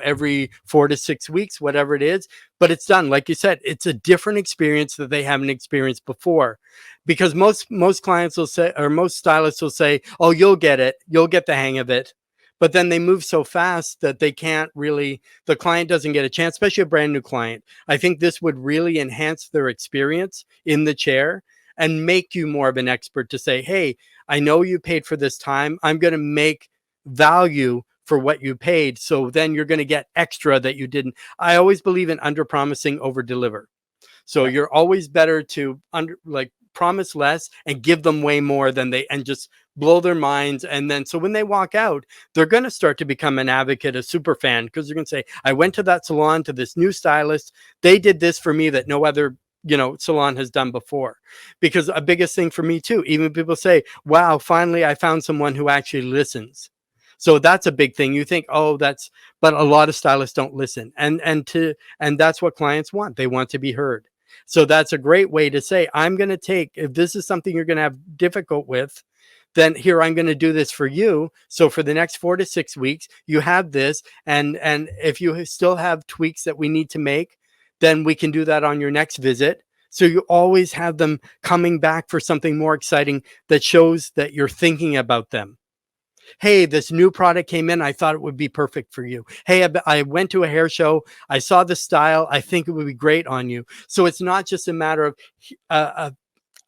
every 4 to 6 weeks, whatever it is. But it's done. Like you said, it's a different experience that they haven't experienced before. Because most clients will say, or most stylists will say, "Oh, you'll get it. You'll get the hang of it." But then they move so fast that they can't really, the client doesn't get a chance, especially a brand new client. I think this would really enhance their experience in the chair and make you more of an expert to say, "Hey, I know you paid for this time. I'm going to make value for what you paid." So then you're going to get extra that you didn't. I always believe in under promising, over deliver. So Yeah. you're always better to promise less and give them way more than they, and just blow their minds. And then so when they walk out, they're going to start to become an advocate, a super fan, because they're going to say, "I went to that salon, to this new stylist. They did this for me that no other salon has done before." Because a biggest thing for me too, even people say, "Wow, finally I found someone who actually listens." So that's a big thing. You think, "Oh, that's," but a lot of stylists don't listen. And that's what clients want. They want to be heard. So that's a great way to say, "I'm going to take, if this is something you're going to have difficult with, then here, I'm going to do this for you. So for the next 4 to 6 weeks, you have this. And if you still have tweaks that we need to make, then we can do that on your next visit." So you always have them coming back for something more exciting that shows that you're thinking about them. "Hey, this new product came in. I thought it would be perfect for you. Hey, I went to a hair show. I saw the style. I think it would be great on you." So it's not just a matter of a,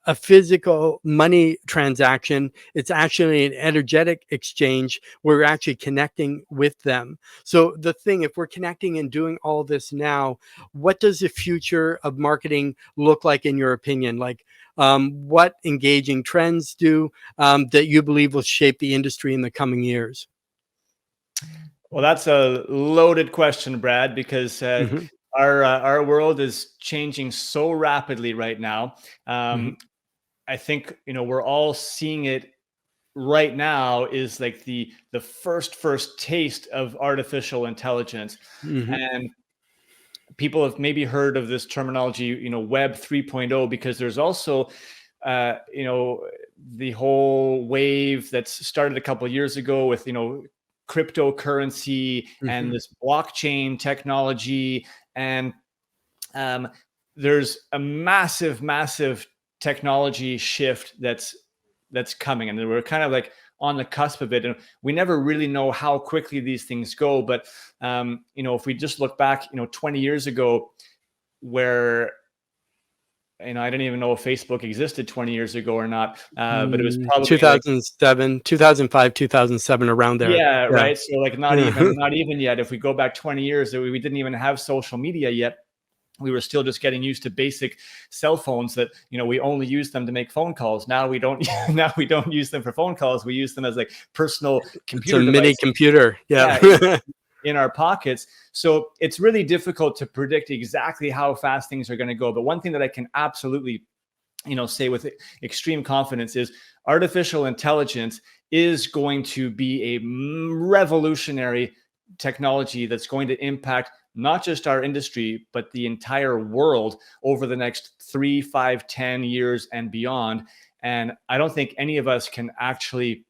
a physical money transaction. It's actually an energetic exchange where we're actually connecting with them. So the thing, if we're connecting and doing all this now, what does the future of marketing look like in your opinion? Like, what engaging trends do that you believe will shape the industry in the coming years? Well, that's a loaded question, Brad, because Hmm. our world is changing so rapidly right now. Hmm. I think we're all seeing it right now. Is like the first taste of artificial intelligence, Hmm. and people have maybe heard of this terminology, Web 3.0, because there's also uh, you know the whole wave that's started a couple of years ago with cryptocurrency and Hmm. this blockchain technology. And um, there's a massive technology shift that's coming, and we're kind of like on the cusp of it, and we never really know how quickly these things go. But if we just look back 20 years ago, where I didn't even know if Facebook existed 20 years ago or not, but it was probably like, 2007, 2005, 2007, around there. yeah, Yeah. right. So like Yeah. not even yet. If we go back 20 years, we didn't even have social media yet. We were still just getting used to basic cell phones that, we only use them to make phone calls. Now we don't now we don't use them for phone calls. We use them as like personal It's a computer mini devices. computer. Yeah, Yeah. in our pockets. So it's really difficult to predict exactly how fast things are going to go. But one thing that I can absolutely, say with extreme confidence is artificial intelligence is going to be a revolutionary technology that's going to impact not just our industry, but the entire world over the next 3, 5, 10 years and beyond. And I don't think any of us can actually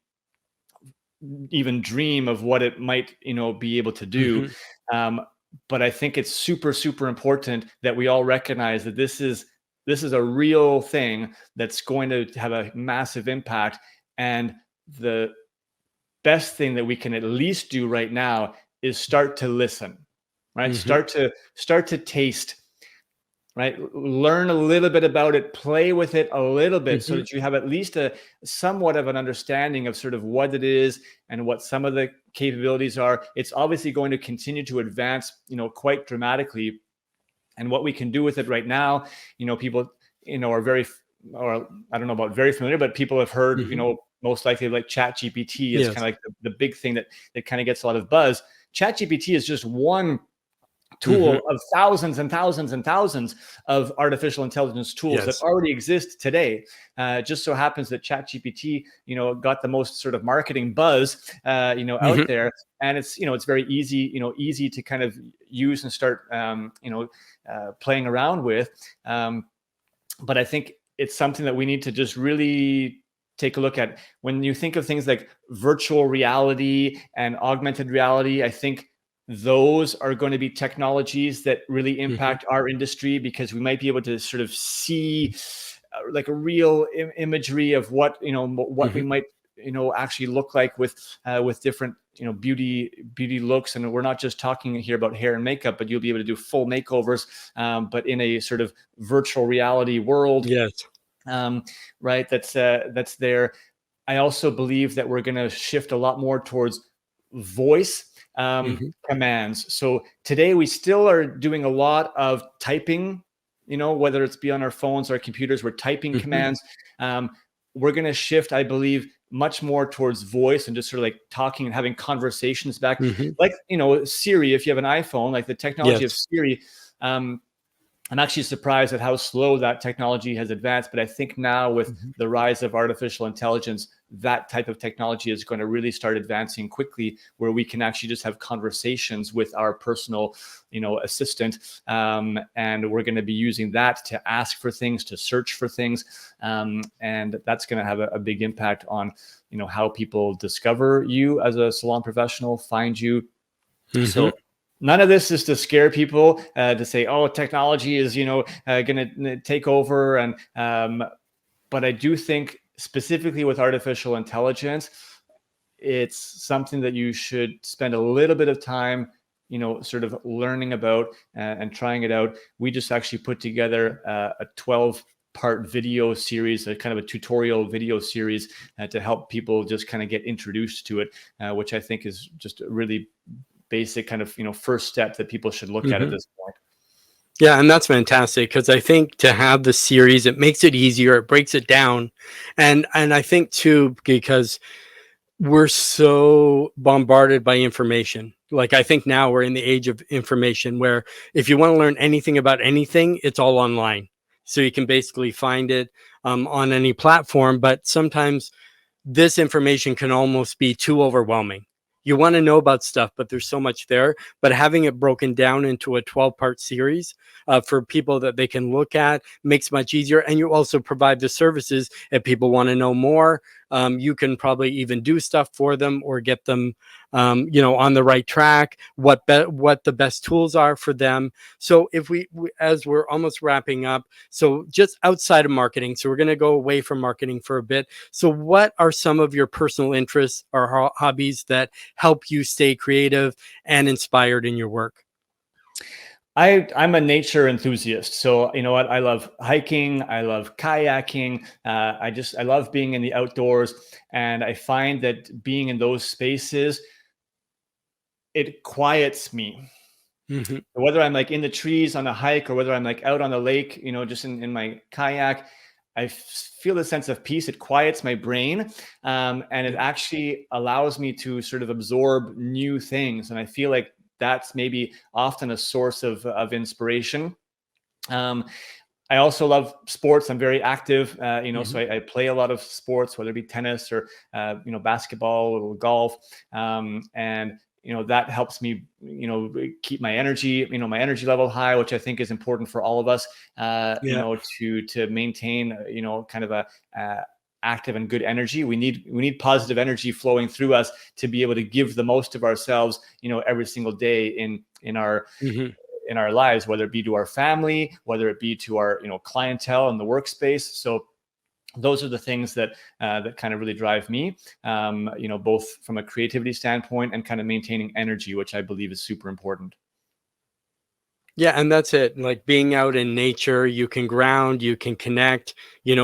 even dream of what it might, be able to do. Mhm. But I think it's super, super important that we all recognize that this is a real thing that's going to have a massive impact. And the best thing that we can at least do right now is start to listen, right? Mhm. Start to taste, right? Learn a little bit about it, play with it a little bit so Mhm. that you have at least a somewhat of an understanding of sort of what it is and what some of the capabilities are. It's obviously going to continue to advance, quite dramatically. And what we can do with it right now, people, are very, or I don't know about very familiar, but people have heard, Mhm. most likely like Chat GPT is Yes. kind of like the big thing that kind of gets a lot of buzz. Chat GPT is just one Mhm. tool of thousands and thousands and thousands of artificial intelligence tools that Yes. already exist today. Just so happens that ChatGPT, got the most sort of marketing buzz, out Mhm. there, and it's very easy, easy to kind of use and start, playing around with. But I think it's something that we need to just really take a look at. When you think of things like virtual reality and augmented reality, I think those are going to be technologies that really Mhm. impact our industry, because we might be able to sort of see like a real imagery of what what we Mhm. might actually look like with different beauty looks. And we're not just talking here about hair and makeup, but you'll be able to do full makeovers, but in a sort of virtual reality world, Yes. um, right? That's there. I also believe that we're going to shift a lot more towards voice Mhm. commands. So today we still are doing a lot of typing, whether it's be on our phones or computers, we're typing Mhm. commands. Um, we're going to shift, I believe, much more towards voice and just sort of like talking and having conversations back. Mhm. Like, Siri, if you have an iPhone, like the technology of Yes. Siri, I'm actually surprised at how slow that technology has advanced. But I think now with Mhm. the rise of artificial intelligence, that type of technology is going to really start advancing quickly, where we can actually just have conversations with our personal, assistant. And we're going to be using that to ask for things, to search for things. And that's going to have a big impact on, how people discover you as a salon professional, find you. Mhm. So none of this is to scare people, to say, oh, technology is, going to take over. And but I do think specifically with artificial intelligence, it's something that you should spend a little bit of time, sort of learning about, and trying it out. We just actually put together a 12-part video series, a kind of a tutorial video series, to help people just kind of get introduced to it, which I think is just a really basic kind of first step that people should look at Mhm. this point. Yeah, and that's fantastic because I think to have the series, it makes it easier, it breaks it down. And I think too, because we're so bombarded by information. Like I think now we're in the age of information where if you want to learn anything about anything, it's all online. So you can basically find it on any platform, but sometimes this information can almost be too overwhelming. You want to know about stuff, but there's so much there. But having it broken down into a 12-part series for people that they can look at makes much easier. And you also provide the services if people want to know more. You can probably even do stuff for them or get them, on the right track. What the best tools are for them. So if as we're almost wrapping up, so just outside of marketing, so we're going to go away from marketing for a bit. So what are some of your personal interests or hobbies that help you stay creative and inspired in your work? I'm a nature enthusiast. So, you know what? I love hiking. I love kayaking. I love being in the outdoors. And I find that being in those spaces, it quiets me. Hmm. Whether I'm like in the trees on a hike or whether I'm like out on the lake, you know, just in my kayak, feel a sense of peace. It quiets my brain, and it Yeah. actually allows me to sort of absorb new things. And I feel like that's maybe often a source of inspiration. Um, I also love sports. I'm very active, so Hmm. I play a lot of sports, whether it be tennis or basketball or golf, and that helps me keep my energy, my energy level high, which I think is important for all of us, Yeah. to maintain kind of a active and good energy. We need positive energy flowing through us to be able to give the most of ourselves, every single day Hmm. in our lives, whether it be to our family, whether it be to our clientele in the workspace. So those are the things that kind of really drive me, both from a creativity standpoint and kind of maintaining energy, which I believe is super important. Yeah, and that's it. Like being out in nature, you can ground, you can connect.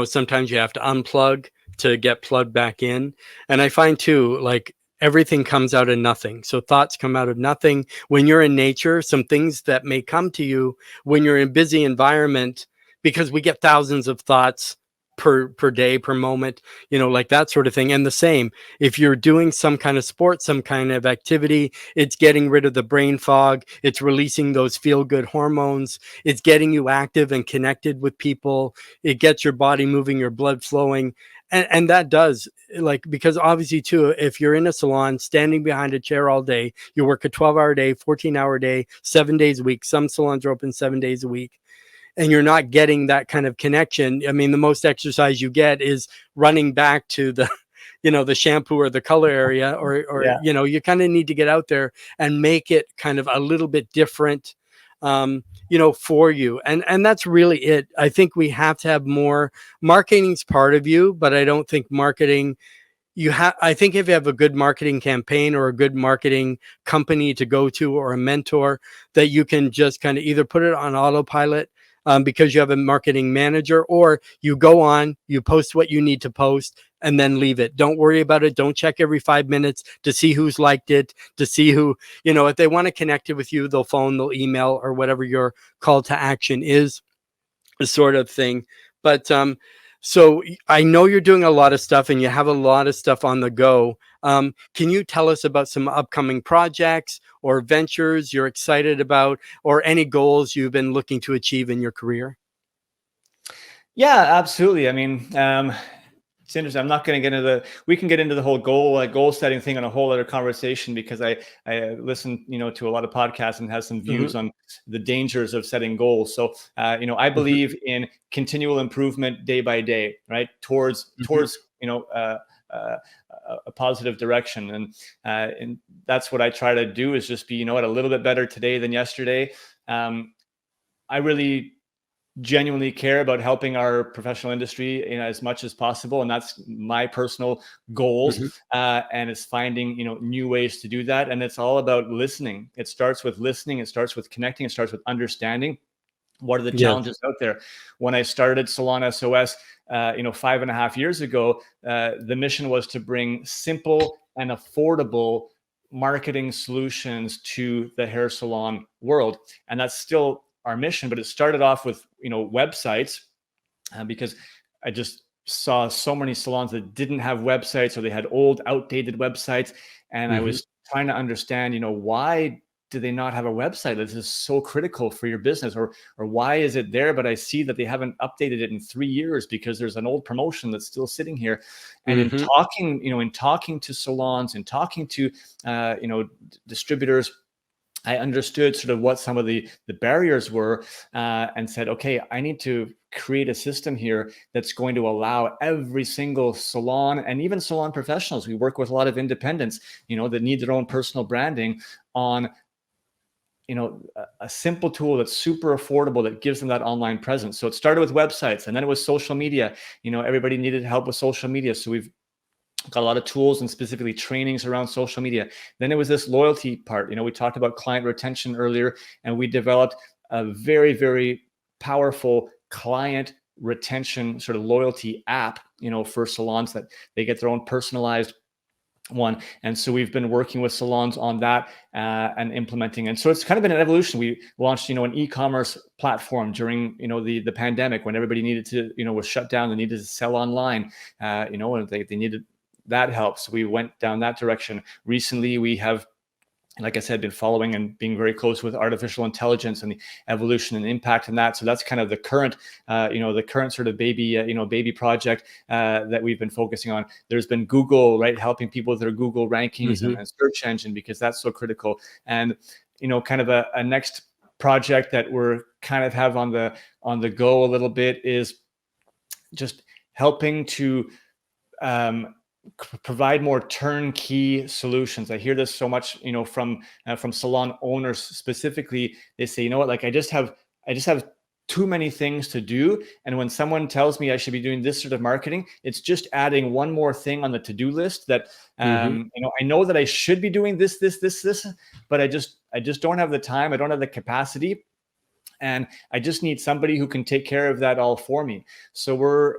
Sometimes you have to unplug to get plugged back in. And I find too, like everything comes out of nothing. So thoughts come out of nothing. When you're in nature, some things that may come to you when you're in busy environment, because we get thousands of thoughts per day, per moment, like that sort of thing. And the same, if you're doing some kind of sport, some kind of activity, it's getting rid of the brain fog. It's releasing those feel good hormones. It's getting you active and connected with people. It gets your body moving, your blood flowing. And that does, like, because obviously too, if you're in a salon standing behind a chair all day, you work a 12-hour day, 14-hour day, 7 days a week. Some salons are open 7 days a week, and you're not getting that kind of connection. I mean, the most exercise you get is running back to the the shampoo or the color area, or Yeah. you kind of need to get out there and make it kind of a little bit different, for you. And that's really it. I think we have to have more. Marketing's part of you, but I don't think marketing, I think if you have a good marketing campaign or a good marketing company to go to, or a mentor, that you can just kind of either put it on autopilot, because you have a marketing manager, or you go on, you post what you need to post, and then leave it. Don't worry about it. Don't check every 5 minutes to see who's liked it, to see who, if they want to connect it with you, they'll phone, they'll email, or whatever your call to action is, sort of thing. But so I know you're doing a lot of stuff and you have a lot of stuff on the go. Can you tell us about some upcoming projects or ventures you're excited about, or any goals you've been looking to achieve in your career? Yeah, absolutely. I mean, it's interesting. I'm not going to get into we can get into the whole goal setting thing on a whole other conversation, because I listen, to a lot of podcasts and has some Hmm. views on the dangers of setting goals. So, I Hmm. believe in continual improvement day by day, right? Hmm. Towards, uh, a positive direction. And that's what I try to do, is just be, a little bit better today than yesterday. Um, I really genuinely care about helping our professional industry as much as possible, and that's my personal goals. Hmm. And it's finding new ways to do that, and it's all about listening. It starts with listening, it starts with connecting, it starts with understanding what are the Yes. challenges out there. When I started Salon S.O.S, 5.5 years ago, the mission was to bring simple and affordable marketing solutions to the hair salon world, and that's still our mission. But it started off with websites, because I just saw so many salons that didn't have websites, or they had old, outdated websites, and I Hmm. was trying to understand, why do they not have a website? This is so critical for your business, or why is it there, but I see that they haven't updated it in 3 years because there's an old promotion that's still sitting here. And Hmm. in talking to salons and talking to distributors, I understood sort of what some of the barriers were, and said, okay, I need to create a system here that's going to allow every single salon, and even salon professionals. We work with a lot of independents, that need their own personal branding, on a simple tool that's super affordable, that gives them that online presence. So it started with websites, and then it was social media. Everybody needed help with social media, so we've got a lot of tools and specifically trainings around social media. Then it was this loyalty part. We talked about client retention earlier, and we developed a very, very powerful client retention sort of loyalty app, for salons, that they get their own personalized one. And so we've been working with salons on that and implementing. And so it's kind of been an evolution. We launched, an e-commerce platform during, the pandemic, when everybody needed to, was shut down. They needed to sell online, and they needed that help. So we went down that direction. Recently, we have, like I said, been following and being very close with artificial intelligence and the evolution and impact in that. So that's kind of the current, sort of baby project that we've been focusing on. There's been Google, right, helping people with their Google rankings and search engine, because that's so critical. And, kind of a next project that we're kind of have on the go a little bit is just helping to provide more turnkey solutions. I hear this so much, from salon owners specifically. They say, you know what, like I just have too many things to do. And when someone tells me I should be doing this sort of marketing, it's just adding one more thing on the to-do list that, I know that I should be doing this, but I just don't have the time. I don't have the capacity. And I just need somebody who can take care of that all for me. So we're,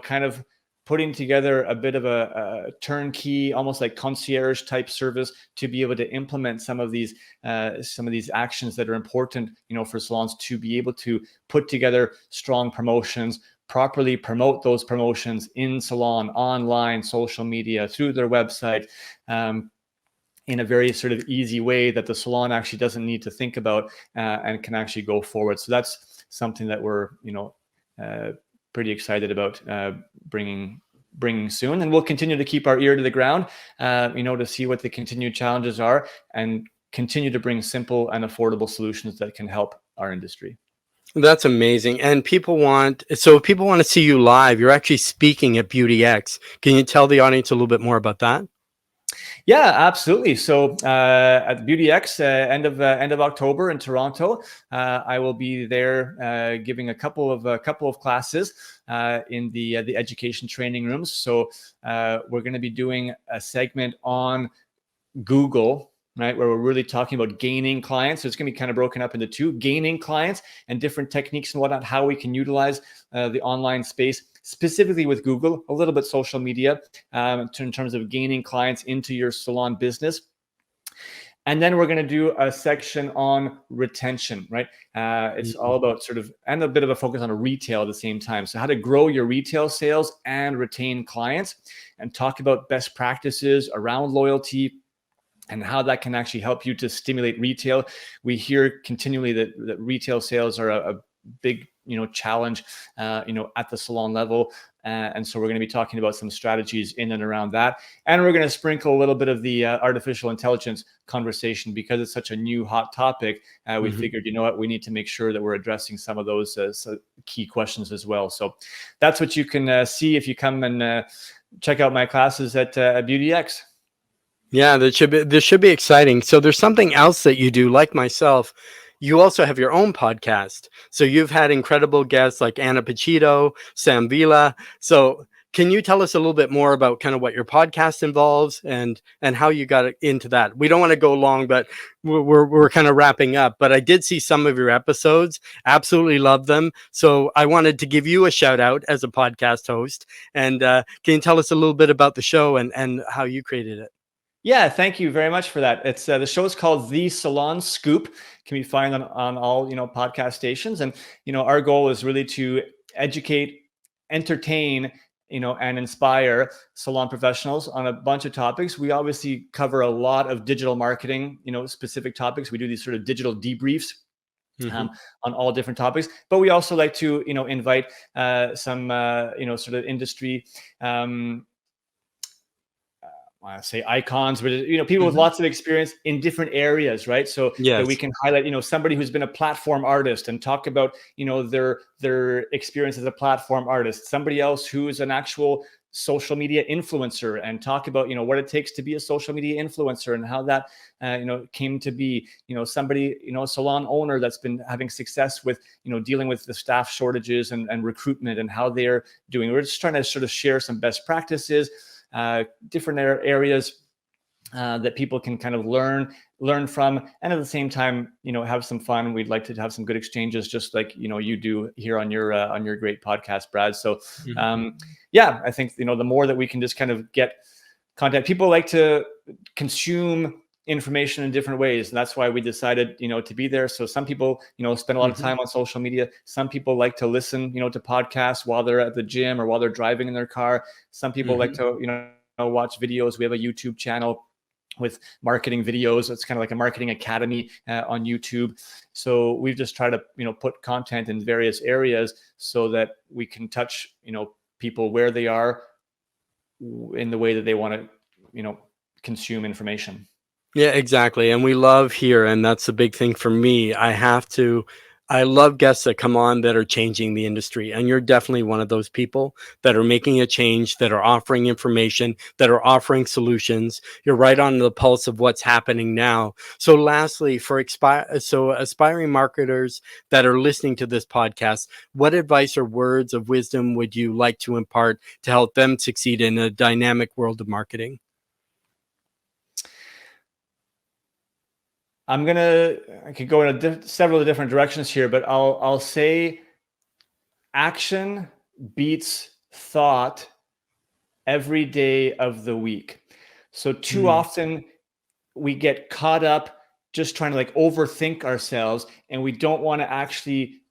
kind of putting together a bit of a turnkey, almost like concierge type service, to be able to implement some of these actions that are important, for salons to be able to put together strong promotions, properly promote those promotions in salon, online, social media, through their website, in a very sort of easy way that the salon actually doesn't need to think about, and can actually go forward. So that's something that we're, pretty excited about bringing soon, and we'll continue to keep our ear to the ground, to see what the continued challenges are, and continue to bring simple and affordable solutions that can help our industry. That's amazing. And people want to see you live. You're actually speaking at Beauty X. Can you tell the audience a little bit more about that? Yeah, absolutely. So at Beauty X, end of October in Toronto, I will be there giving a couple of classes in the education training rooms. So we're going to be doing a segment on Google, right, where we're really talking about gaining clients. So it's going to be kind of broken up into two: gaining clients and different techniques and whatnot, how we can utilize the online space, specifically with Google, a little bit social media, in terms of gaining clients into your salon business. And then we're going to do a section on retention, right? It's all about sort of, and a bit of a focus on retail at the same time. So how to grow your retail sales and retain clients, and talk about best practices around loyalty and how that can actually help you to stimulate retail. We hear continually that retail sales are a big, challenge, at the salon level. And so we're going to be talking about some strategies in and around that. And we're going to sprinkle a little bit of the artificial intelligence conversation, because it's such a new hot topic. We figured, we need to make sure that we're addressing some of those key questions as well. So that's what you can see if you come and check out my classes at Beauty X. Yeah, this should be exciting. So there's something else that you do, like myself. You also have your own podcast. So you've had incredible guests like Anna Pacito, Sam Vila. So can you tell us a little bit more about kind of what your podcast involves and how you got into that? We don't want to go long, but we're kind of wrapping up. But I did see some of your episodes. Absolutely love them. So I wanted to give you a shout out as a podcast host. And can you tell us a little bit about the show and how you created it? Yeah, thank you very much for that. It's the show is called The Salon Scoop. Can be found on all podcast stations, and our goal is really to educate, entertain, and inspire salon professionals on a bunch of topics. We obviously cover a lot of digital marketing, specific topics. We do these sort of digital debriefs on all different topics, but we also like to invite some sort of industry. I say icons, but people with lots of experience in different areas, right? So that we can highlight, somebody who's been a platform artist and talk about, their experience as a platform artist. Somebody else who is an actual social media influencer and talk about, what it takes to be a social media influencer and how that, came to be. Somebody, a salon owner that's been having success with, dealing with the staff shortages and recruitment and how they're doing. We're just trying to sort of share some best practices, different areas that people can kind of learn from, and at the same time, have some fun. We'd like to have some good exchanges, just like you do here on your great podcast, Brad. So yeah, I think the more that we can just kind of get content, people like to consume information in different ways, and that's why we decided to be there. So some people spend a lot of time on social media. Some people like to listen to podcasts while they're at the gym or while they're driving in their car. Some people like to watch videos. We have a YouTube channel with marketing videos. It's kind of like a marketing academy on YouTube. So we've just tried to put content in various areas so that we can touch people where they are in the way that they want to consume information. Yeah, exactly. And we love here, and that's the big thing for me. I love guests that come on that are changing the industry. And you're definitely one of those people that are making a change, that are offering information, that are offering solutions. You're right on the pulse of what's happening now. So lastly, for aspiring marketers that are listening to this podcast, what advice or words of wisdom would you like to impart to help them succeed in a dynamic world of marketing? I could go in several different directions here, but I'll say action beats thought every day of the week. So too often we get caught up just trying to overthink ourselves, and we don't want to actually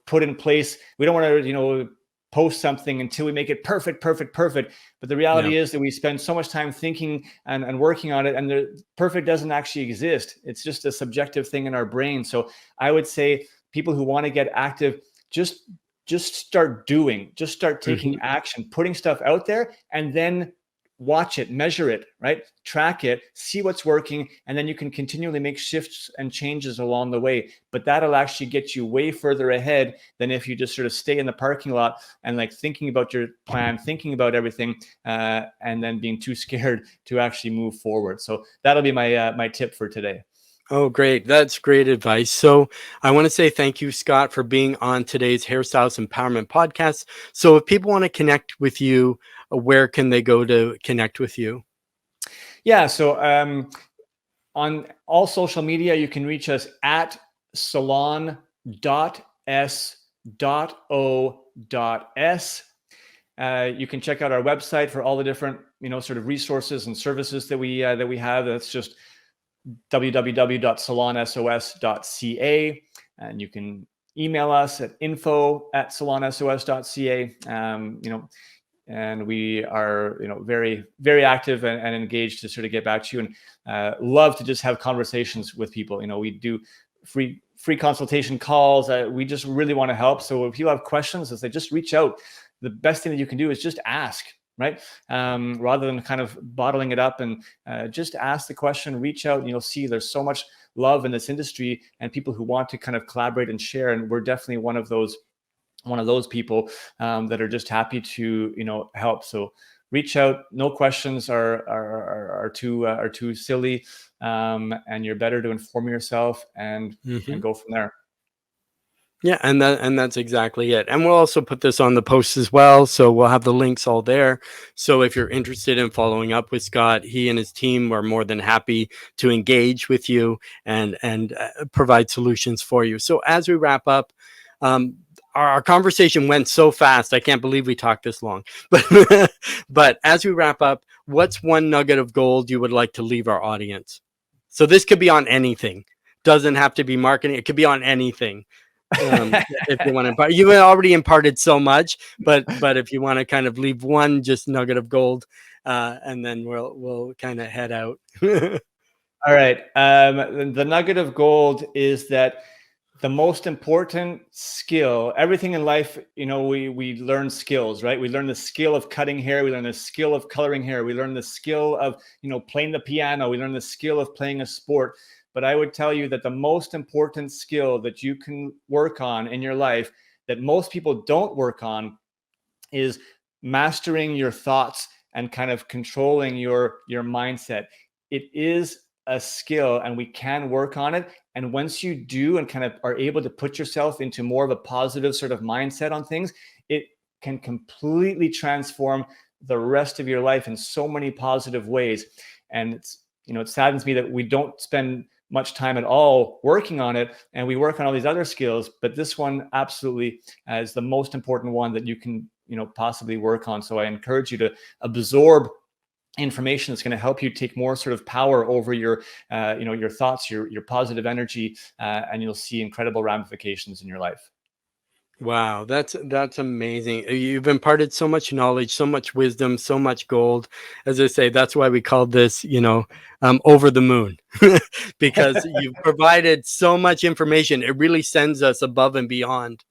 put in place. We don't want to post something until we make it perfect. But the reality is that we spend so much time thinking and working on it, and the perfect doesn't actually exist. It's just a subjective thing in our brain. So I would say people who want to get active, just start doing, just start taking action, putting stuff out there, and then watch it, measure it, right? Track it, see what's working, and then you can continually make shifts and changes along the way. But that'll actually get you way further ahead than if you just sort of stay in the parking lot and thinking about your plan, thinking about everything, and then being too scared to actually move forward. So that'll be my tip for today. Oh, great. That's great advice. So I want to say thank you, Scott, for being on today's Hairstylist Empowerment Podcast. So if people want to connect with you, where can they go to connect with you? Yeah. So on all social media, you can reach us at salon.s.o.s. You can check out our website for all the different, sort of resources and services that we have. That's just www.salonsos.ca, and you can email us at info@salonsos.ca. And we are, very, very active and engaged to sort of get back to you, and love to just have conversations with people. We do free consultation calls. We just really want to help. So if you have questions, just reach out. The best thing that you can do is just ask, right? Rather than kind of bottling it up, and just ask the question, reach out, and you'll see there's so much love in this industry and people who want to kind of collaborate and share. And we're definitely one of those people that are just happy to, help. So reach out. No questions are too silly, and you're better to inform yourself and go from there. Yeah, and that's exactly it. And we'll also put this on the post as well, so we'll have the links all there. So if you're interested in following up with Scott, he and his team are more than happy to engage with you and provide solutions for you. So as we wrap up, our conversation went so fast. I can't believe we talked this long. But as we wrap up, what's one nugget of gold you would like to leave our audience? So this could be on anything. Doesn't have to be marketing. It could be on anything. If you want to impart, you already imparted so much, but if you want to kind of leave one just nugget of gold, and then we'll kind of head out. All right. The nugget of gold is that the most important skill, everything in life, we learn skills, right? We learn the skill of cutting hair. We learn the skill of coloring hair. We learn the skill of, playing the piano. We learn the skill of playing a sport. But I would tell you that the most important skill that you can work on in your life that most people don't work on is mastering your thoughts and kind of controlling your mindset. It is a skill, and we can work on it. And once you do and kind of are able to put yourself into more of a positive sort of mindset on things, it can completely transform the rest of your life in so many positive ways. And it's, it saddens me that we don't spend much time at all working on it, and we work on all these other skills, but this one absolutely is the most important one that you can, possibly work on. So I encourage you to absorb information that's going to help you take more sort of power over your your thoughts, your positive energy, and you'll see incredible ramifications in your life. Wow, that's amazing. You've imparted so much knowledge, so much wisdom, so much gold. As I say, that's why we called this, over the moon, because you've provided so much information. It really sends us above and beyond.